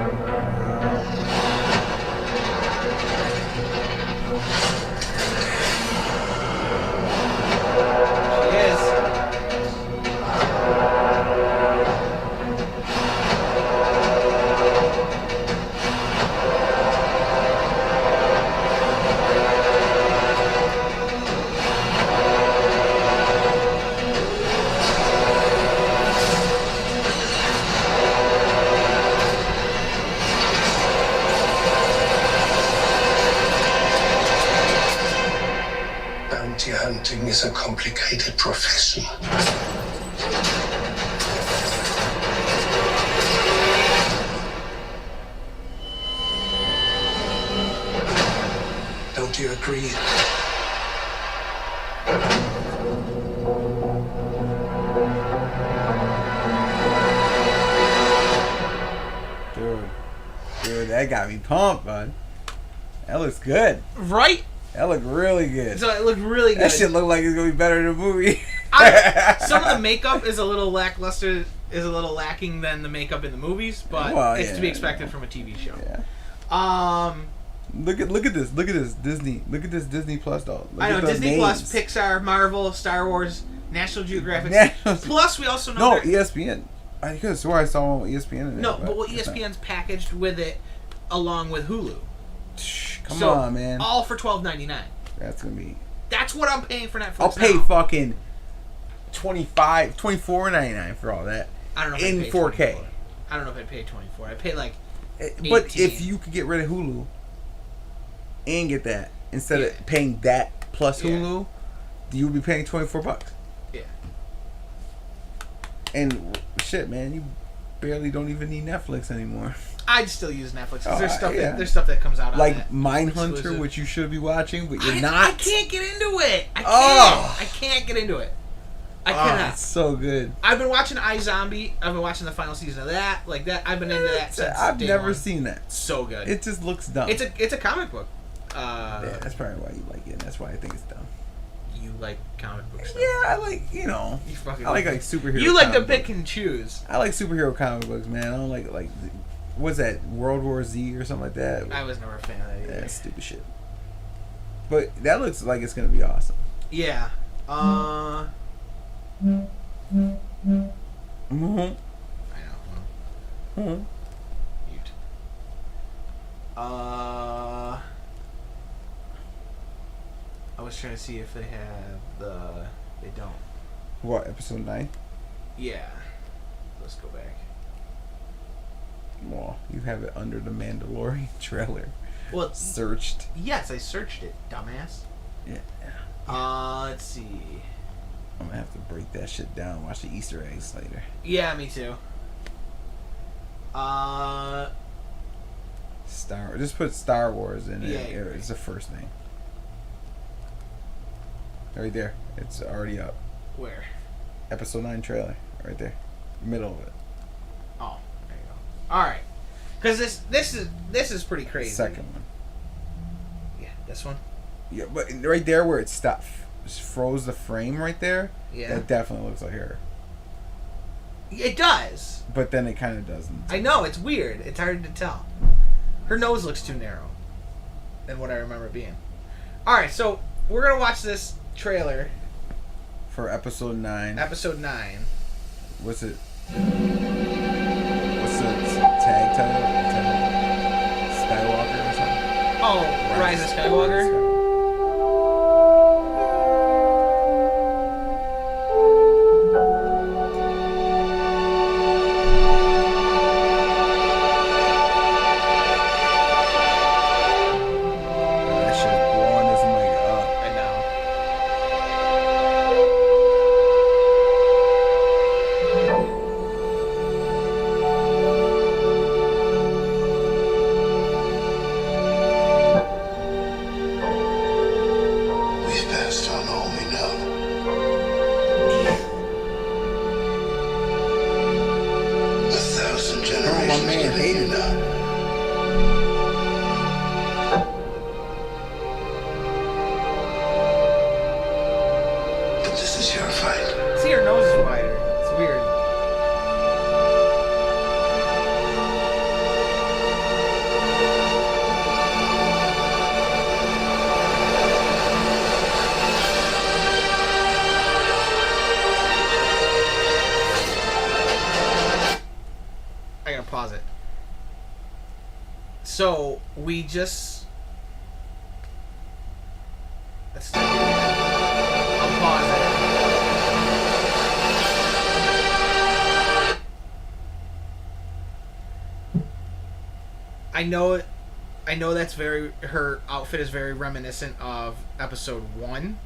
Bounty hunting is a complicated profession. Don't you agree? Dude, that got me pumped, bud. That looks good. Right? That looked really good. So it looked really good. That shit looked like it's gonna be better than the movie. Some of the makeup is a little lackluster, is a little lacking than the makeup in the movies, but it's to be expected from a TV show. Yeah. Look at this Disney. Look at this Disney Plus though. I know Disney Plus, Pixar, Marvel, Star Wars, National Geographic. Plus, we also know ESPN. I could have swore I saw one with ESPN in there. No, but ESPN's packaged with it along with Hulu. Come on, man. All for $12.99. That's gonna be. That's what I'm paying for Netflix. I'll pay fucking $24.99 for all that. I don't know. If in I pay 4K. 24. I don't know if I pay 24. I pay like. 18. But if you could get rid of Hulu and get that instead of paying that plus Hulu, you would be paying $24. Yeah. And shit, man, you barely don't even need Netflix anymore. I'd still use Netflix because there's stuff that comes out like on that Mindhunter, exclusive. which you should be watching, but you're not. I can't get into it. I can't get into it. I cannot. It's so good. I've been watching iZombie. I've been watching the final season of that. Like that, I've been into that since I've never one. seen that. So good. It just looks dumb. It's a comic book. Yeah, that's probably why you like it. And that's why I think it's dumb. You like comic books? Yeah, I like I like superhero. You like to pick books. and choose. I like superhero comic books, man. I don't like what's that, World War Z or something like that. I was never a fan of that either. Yeah, stupid shit. But that looks like it's gonna be awesome. Yeah. Mm-hmm. I know. Mm-hmm. Mute. I was trying to see if they have the. They don't. What, episode 9? Yeah. Let's go back. Well, you have it under the Mandalorian trailer. Well, searched. Yes, I searched it, dumbass. Yeah. Let's see. I'm gonna have to break that shit down. Watch the Easter eggs later. Yeah, me too. Just put Star Wars in it. Yeah, It's the first thing. Right there. It's already up. Where? Episode 9 trailer. Right there. Middle of it. Oh, there you go. Alright. Because this is pretty crazy. Second one. Yeah, this one? Yeah, but right there where it stopped, froze the frame right there. Yeah. That definitely looks like her. It does. But then it kind of doesn't. I know, it's weird. It's hard to tell. Her nose looks too narrow than what I remember it being. Alright, so we're going to watch this trailer. For episode 9. Episode 9. What's it? What's the tag title? Skywalker or something? Oh, Rise of Skywalker? Pause it. So we just. Let's do it. I'll pause it. I know that's very. Her outfit is very reminiscent of episode 1.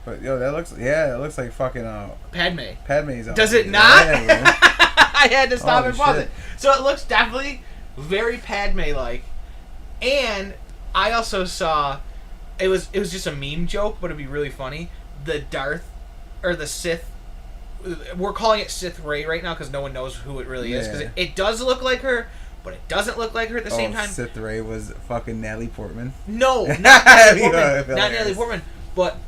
But yo, it looks like fucking Padme. Padme's outfit. Does it not? Yeah, I had to stop and pause shit. it. So it looks definitely very Padme-like. And I also saw it was just a meme joke, but it'd be really funny. The Darth or the Sith, we're calling it Sith Rey right now because no one knows who it really is. Because it does look like her, but it doesn't look like her at the same time. Sith Ray was fucking Natalie Portman. No, not Natalie Portman. Not Natalie Portman, but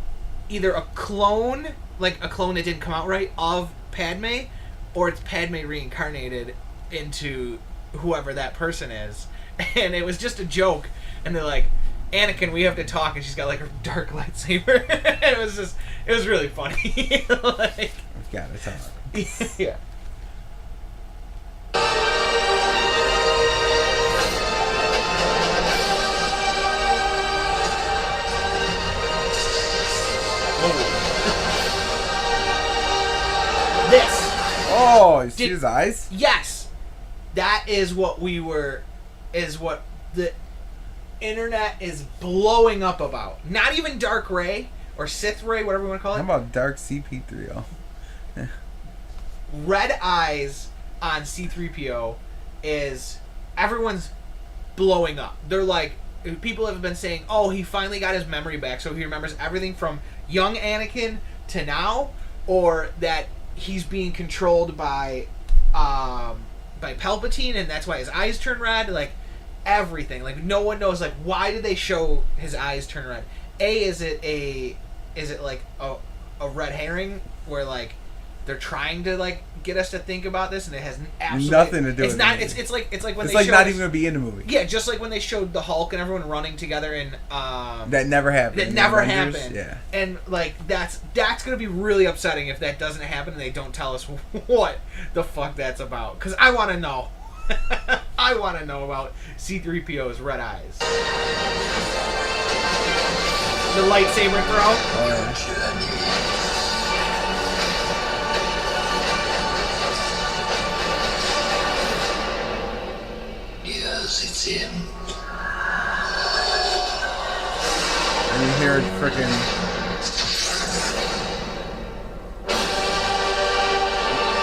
either a clone, like a clone that didn't come out right, of Padme, or it's Padme reincarnated into whoever that person is. And it was just a joke. And they're like, Anakin, we have to talk. And she's got like her dark lightsaber. And it was really funny. Like, we've got to talk. Yeah. This. Oh, you see his eyes? Yes. That is what what the internet is blowing up about. Not even Dark Ray or Sith Ray, whatever you want to call it. How about Dark CP3O? Red eyes on C-3PO is everyone's blowing up. They're like, people have been saying, oh, he finally got his memory back, so he remembers everything from young Anakin to now, or that he's being controlled by Palpatine, and that's why his eyes turn red. Like, everything. Like, no one knows, like, why did they show his eyes turn red? Is it like a red herring where, like, they're trying to, like, get us to think about this, and it has absolutely nothing to do with it. It's like when it's they like showed not even gonna be in the movie. Yeah, just like when they showed the Hulk and everyone running together in that never happened. That never Avengers, happened. Yeah. And like that's gonna be really upsetting if that doesn't happen and they don't tell us what the fuck that's about. Because I want to know. I want to know about C-3PO's red eyes. The lightsaber throw. It's him. And you hear freaking.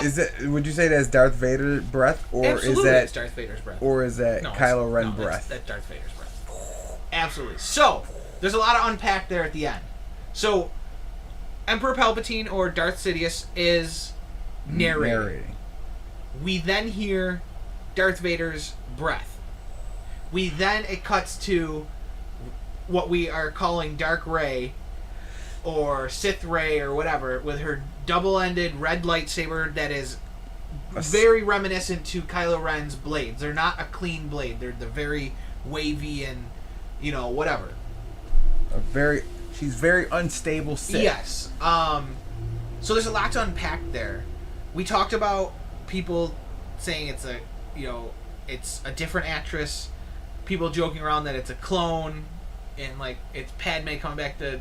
Is it? Would you say that's Darth Vader's breath, or Absolutely, is that it's Darth Vader's breath, or is that Kylo Ren breath? That's Darth Vader's breath. Absolutely. So there's a lot of unpack there at the end. So Emperor Palpatine or Darth Sidious is narrating. We then hear Darth Vader's breath. It cuts to what we are calling Dark Ray or Sith Ray or whatever, with her double-ended red lightsaber that is very reminiscent to Kylo Ren's blades. They're not a clean blade. They're very wavy and, whatever. She's very unstable Sith. Yes. So there's a lot to unpack there. We talked about people saying it's a different actress. People joking around that it's a clone, and like it's Padme coming back to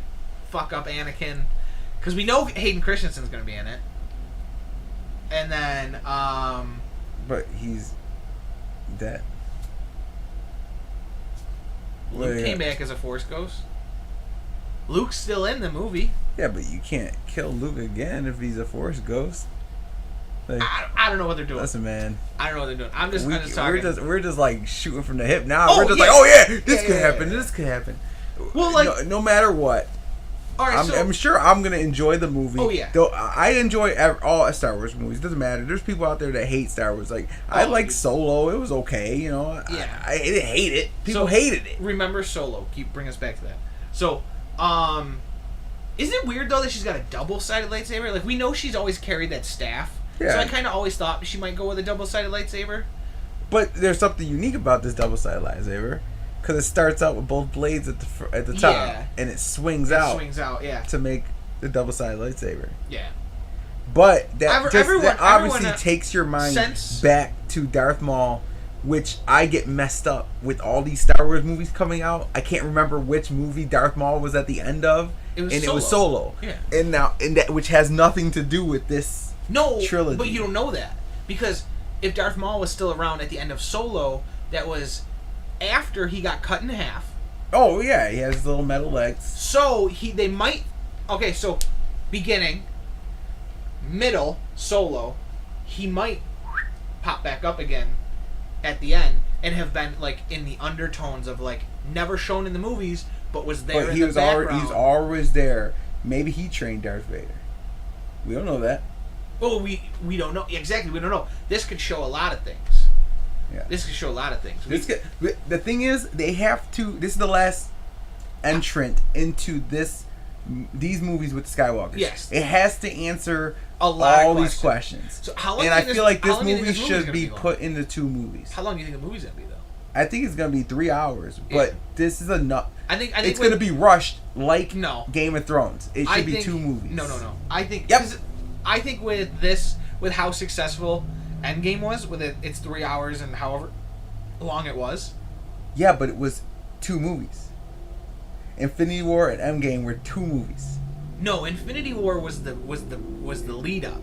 fuck up Anakin, because we know Hayden Christensen's going to be in it. And then, but he's dead. Luke came back as a Force ghost. Luke's still in the movie. Yeah, but you can't kill Luke again if he's a Force ghost. Like, I don't know what they're doing. Listen, man. I don't know what they're doing. I'm just talking. We're just like shooting from the hip now. We're just like, oh yeah, this could happen. This could happen. Well, like no matter what. All right, I'm sure I'm gonna enjoy the movie. Oh yeah. Though I enjoy all Star Wars movies. Doesn't matter. There's people out there that hate Star Wars. Like I like Solo. It was okay. Yeah. I didn't hate it. People hated it. Remember Solo. Bring us back to that. So, isn't it weird though that she's got a double-sided lightsaber? Like we know she's always carried that staff. Yeah. So I kind of always thought she might go with a double-sided lightsaber. But there's something unique about this double-sided lightsaber, because it starts out with both blades at the top, and it swings out. To make the double-sided lightsaber. Yeah. But that obviously takes your mind back to Darth Maul, which I get messed up with all these Star Wars movies coming out. I can't remember which movie Darth Maul was at the end of, it was Solo. Yeah. And that which has nothing to do with this. Trilogy. But you don't know that, because if Darth Maul was still around at the end of Solo, that was after he got cut in half. Oh yeah, he has little metal legs. So they might. Okay, so beginning, middle, Solo, he might pop back up again at the end and have been like in the undertones of like never shown in the movies, but was there. But in the background. He's always there. Maybe he trained Darth Vader. We don't know that. Well, we don't know exactly. We don't know. This could show a lot of things. Yeah. This could show a lot of things. The thing is, they have to. This is the last entrant into these movies with the Skywalkers. Yes. It has to answer all these questions. So how long? And I feel like this movie should be put into 2 movies. How long do you think the movie's gonna be, though? I think it's gonna be 3 hours, but this is enough. I think it's gonna be rushed like Game of Thrones. It should be 2 movies. No. I think. Yep. I think with this, with how successful Endgame was, with it's 3 hours and however long it was. Yeah, but it was 2 movies. Infinity War and Endgame were 2 movies. No, Infinity War was the lead up.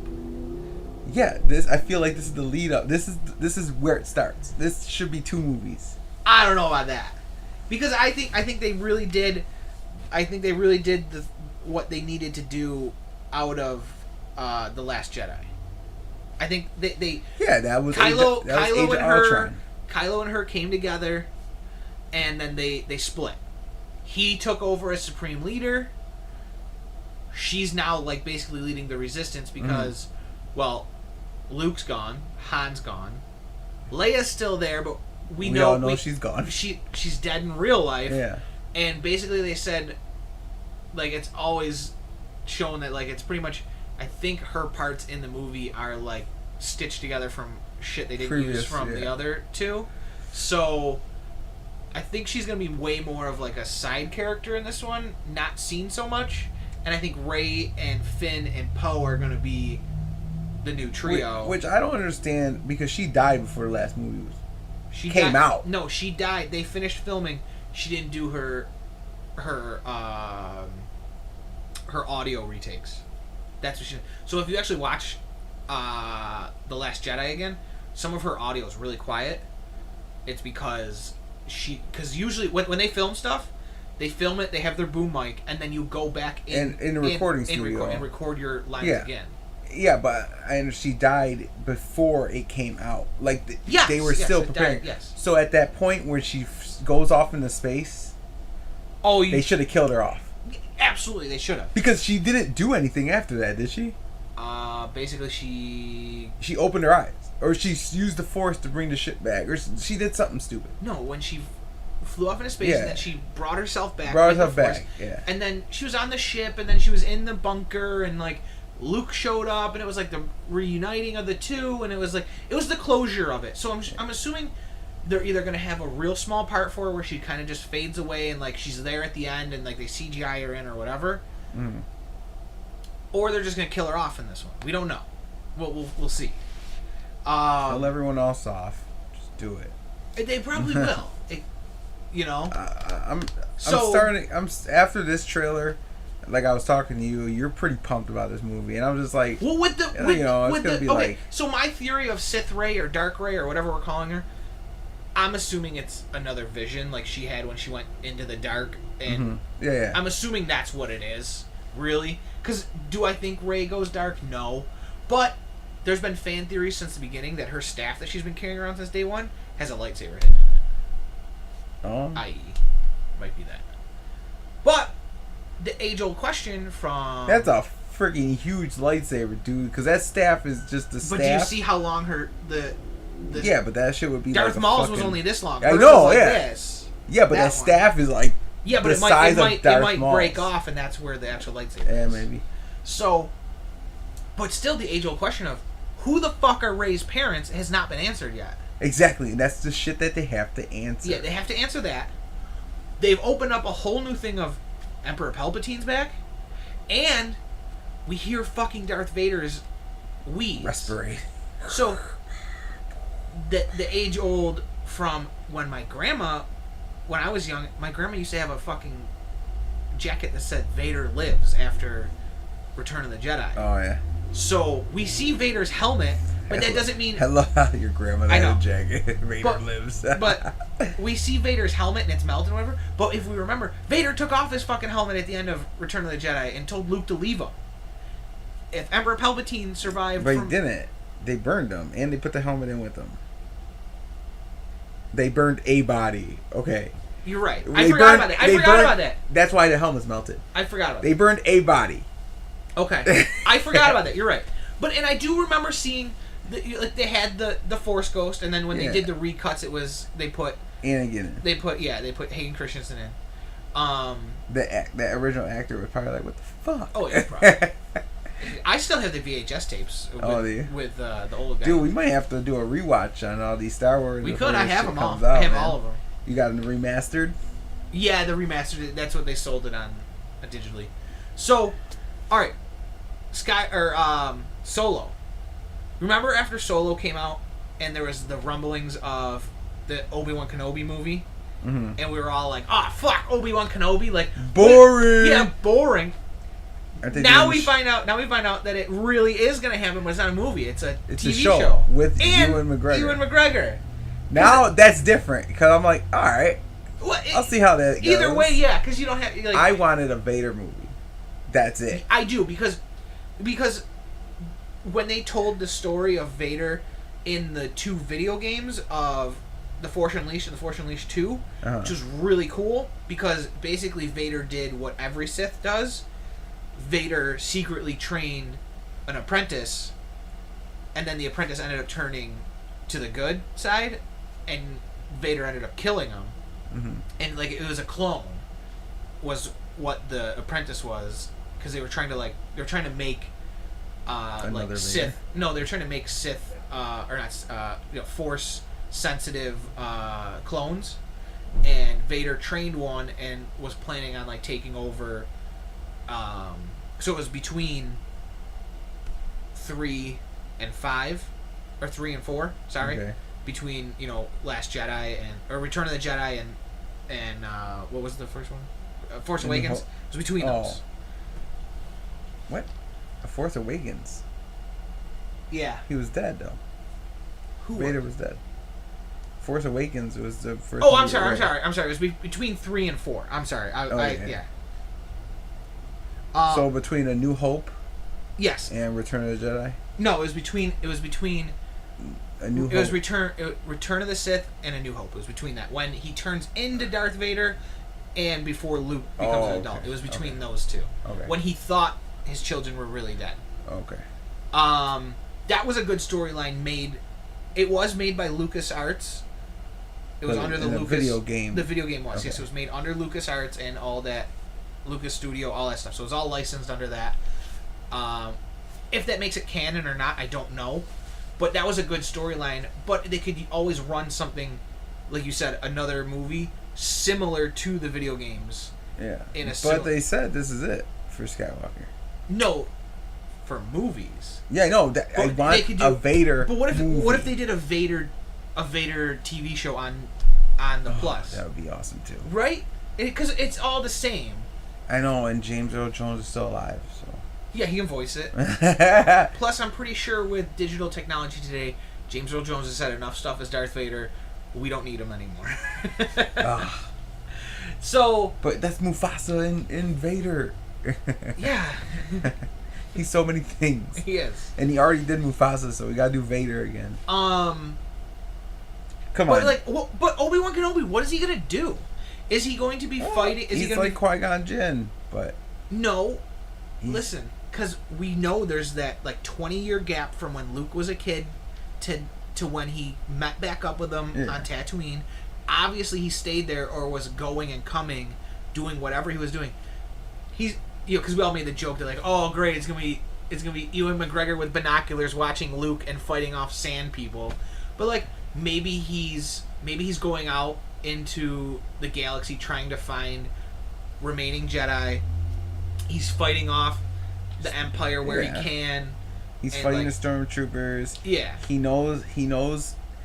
Yeah, I feel like this is the lead up. This is where it starts. This should be 2 movies. I don't know about that, because I think they really did. I think they really did what they needed to do out of The Last Jedi. I think they that was Kylo Age and of Ultron. Kylo and her came together, and then they split. He took over as Supreme Leader. She's now like basically leading the Resistance because, well, Luke's gone, Han's gone, Leia's still there, but we all know she's gone. She's dead in real life. Yeah. And basically they said, like, it's always shown that, like, it's pretty much, I think her parts in the movie are like stitched together from shit they didn't use from the other 2. So I think she's gonna be way more of like a side character in this one, not seen so much. And I think Rey and Finn and Poe are gonna be the new trio. Which I don't understand, because she died before the last movie came out. No, she died. They finished filming. She didn't do her audio retakes. That's what she. So if you actually watch The Last Jedi again, some of her audio is really quiet. It's because usually when they film stuff, they film it, they have their boom mic, and then you go back in the recording studio and record your lines again. Yeah, but she died before it came out. Like, they were still preparing. So at that point where she goes off into space, they should have killed her off. Absolutely, they should have. Because she didn't do anything after that, did she? Basically, she opened her eyes, or she used the Force to bring the ship back, or she did something stupid. No, when she flew off into space, and then she brought herself back. Yeah. And then she was on the ship, and then she was in the bunker, and like Luke showed up, and it was like the reuniting of the 2, and it was the closure of it. So I'm assuming they're either going to have a real small part for her where she kind of just fades away and like she's there at the end and like they CGI her in or whatever, or they're just going to kill her off in this one. We don't know. We'll see. Kill everyone else off. Just do it. They probably will. I'm after this trailer. Like I was talking to you, you're pretty pumped about this movie, and I'm just like, well, it's gonna be like. So my theory of Sith Rey or Dark Rey or whatever we're calling her, I'm assuming it's another vision like she had when she went into the dark, and I'm assuming that's what it is, really. Because do I think Rey goes dark? No, but there's been fan theories since the beginning that her staff that she's been carrying around since day 1 has a lightsaber hidden in it. Oh, i.e., might be that, but. The age-old question from... That's a freaking huge lightsaber, dude, because that staff is just the staff. But do you see how long the yeah, but that shit would be Darth Maul's was only this long. I know, This. Yeah, but that staff is like but the size of Darth might Maul's. break off, and that's where the actual lightsaber is. Yeah, maybe. So, but still the age-old question of who the fuck are Rey's parents has not been answered yet. Exactly, and that's the shit that they have to answer. Yeah, they have to answer that. They've opened up a whole new thing of Emperor Palpatine's back, and we hear fucking Darth Vader's wheeze. Respirate. So, the age old from when I was young, my grandma used to have a fucking jacket that said Vader lives after Return of the Jedi. Oh, yeah. So, we see Vader's helmet, but that doesn't mean... I love how your grandma had a jacket. Vader lives. But we see Vader's helmet and it's melted or whatever, but if we remember, Vader took off his fucking helmet at the end of Return of the Jedi and told Luke to leave him. If Emperor Palpatine survived But he didn't. They burned him, and they put the helmet in with him. They burned a body. Okay. You're right. I forgot about that. That's why the helmet's melted. I forgot about that. They burned a body. Okay. I forgot about that. You're right. And I do remember seeing they had the Force Ghost, and then when they did the recuts, it was they put Anakin in. They put Hayden Christensen in. The original actor was probably like, what the fuck? Oh yeah, probably. I still have the VHS tapes with the old guy. Dude, we might have to do a rewatch on all these Star Wars. We could. I have them all. I have all of them. You got them remastered? Yeah, the remastered. That's what they sold it on digitally. So, all right, Solo. Remember after Solo came out, and there was the rumblings of the Obi-Wan Kenobi movie, and we were all like, "Ah, fuck, Obi-Wan Kenobi!" Like boring. Yeah, boring. Now we find out that it really is going to happen, but it's not a movie. It's a TV show with Ewan McGregor. Ewan McGregor. Now that's different because I'm like, all right, I'll see how that goes. Either way, yeah, because you don't have. Like, I wanted a Vader movie. That's it. I do because when they told the story of Vader in the 2 video games of The Force Unleashed and The Force Unleashed 2, which was really cool because basically Vader did what every Sith does. Vader secretly trained an apprentice, and then the apprentice ended up turning to the good side, and Vader ended up killing him. And like it was a clone, was what the apprentice was, because they were trying to make like Sith. Vader? No, they were trying to make Sith or not Force sensitive clones, and Vader trained one and was planning on like taking over. So it was between 3 and 5, or 3 and 4. Sorry, between Last Jedi or Return of the Jedi and what was the first one? Force Awakens. It was between those. What? A Force Awakens. Yeah. He was dead though. Vader was dead. Force Awakens was the first. Oh, I'm sorry. It was between 3 and 4. I'm sorry. Yeah. So between A New Hope, yes, and Return of the Jedi. No, it was between A New Hope. It was Return of the Sith and A New Hope. It was between that when he turns into Darth Vader, and before Luke becomes an adult. It was between those two. Okay. When he thought his children were really dead. Okay. That was a good storyline made. It was made by LucasArts. It was under the video game. The video game was, yes. It was made under LucasArts and all that. Lucas Studio, all that stuff. So it was all licensed under that. If that makes it canon or not, I don't know. But that was a good storyline. But they could always run something, like you said, another movie similar to the video games. Yeah. But they said this is it for Skywalker. No, for movies. Yeah, I know. I want a Vader. But movie. What if they did a Vader TV show on the Plus? That would be awesome too. Right? Because it's all the same. I know, and James Earl Jones is still alive, so... Yeah, he can voice it. Plus, I'm pretty sure with digital technology today, James Earl Jones has said enough stuff as Darth Vader, we don't need him anymore. So... But that's Mufasa in Vader. Yeah. He's so many things. He is. And he already did Mufasa, so we gotta do Vader again. Come on. But Obi-Wan Kenobi, what is he gonna do? Is he going to be fighting? Is he's he gonna like Qui-Gon Jinn, but no. Listen, because we know there's that like 20-year gap from when Luke was a kid to when he met back up with them on Tatooine. Obviously, he stayed there or was going and coming, doing whatever he was doing. He's because we all made the joke that like, oh great, it's gonna be Ewan McGregor with binoculars watching Luke and fighting off sand people, but like maybe he's going out into the galaxy trying to find remaining Jedi. He's fighting off the Empire where he can. He's fighting the stormtroopers. Yeah. He knows.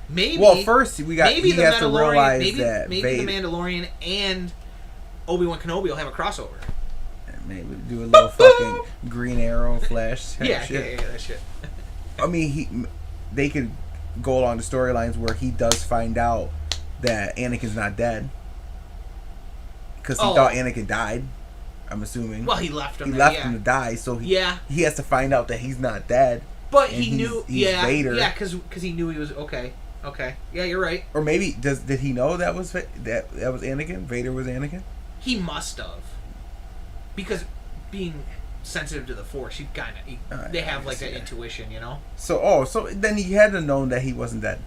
Maybe. Well, first he has to realize that maybe the Mandalorian and Obi-Wan Kenobi will have a crossover. Maybe do a little fucking Green Arrow Flash. Yeah, that shit. I mean, they could go along the storylines where he does find out that Anakin's not dead because he thought Anakin died. I'm assuming. Well, he left him. He left him to die, so he has to find out that he's not dead. But he knew. He's Vader. Yeah, because he knew he was okay. Yeah, you're right. Or maybe did he know that was Anakin? Vader was Anakin. He must have, because being sensitive to the Force. They have like that intuition, you know. So then he had to know that he wasn't dead.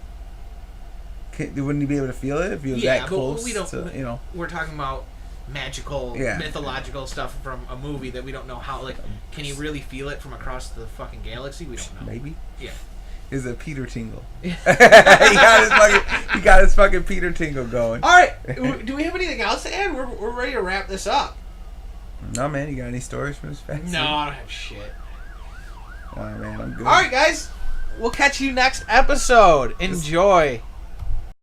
Wouldn't he be able to feel it if he was that close? We don't. You know, we're talking about magical, mythological stuff from a movie that we don't know how. Like, can he really feel it from across the fucking galaxy? We don't know. Maybe. Yeah. Is a Peter Tingle. he got his fucking Peter Tingle going. All right. Do we have anything else to add? We're ready to wrap this up. No, man. You got any stories from his factory? No, I don't have shit. All right, man. I'm good. All right, guys. We'll catch you next episode. Enjoy.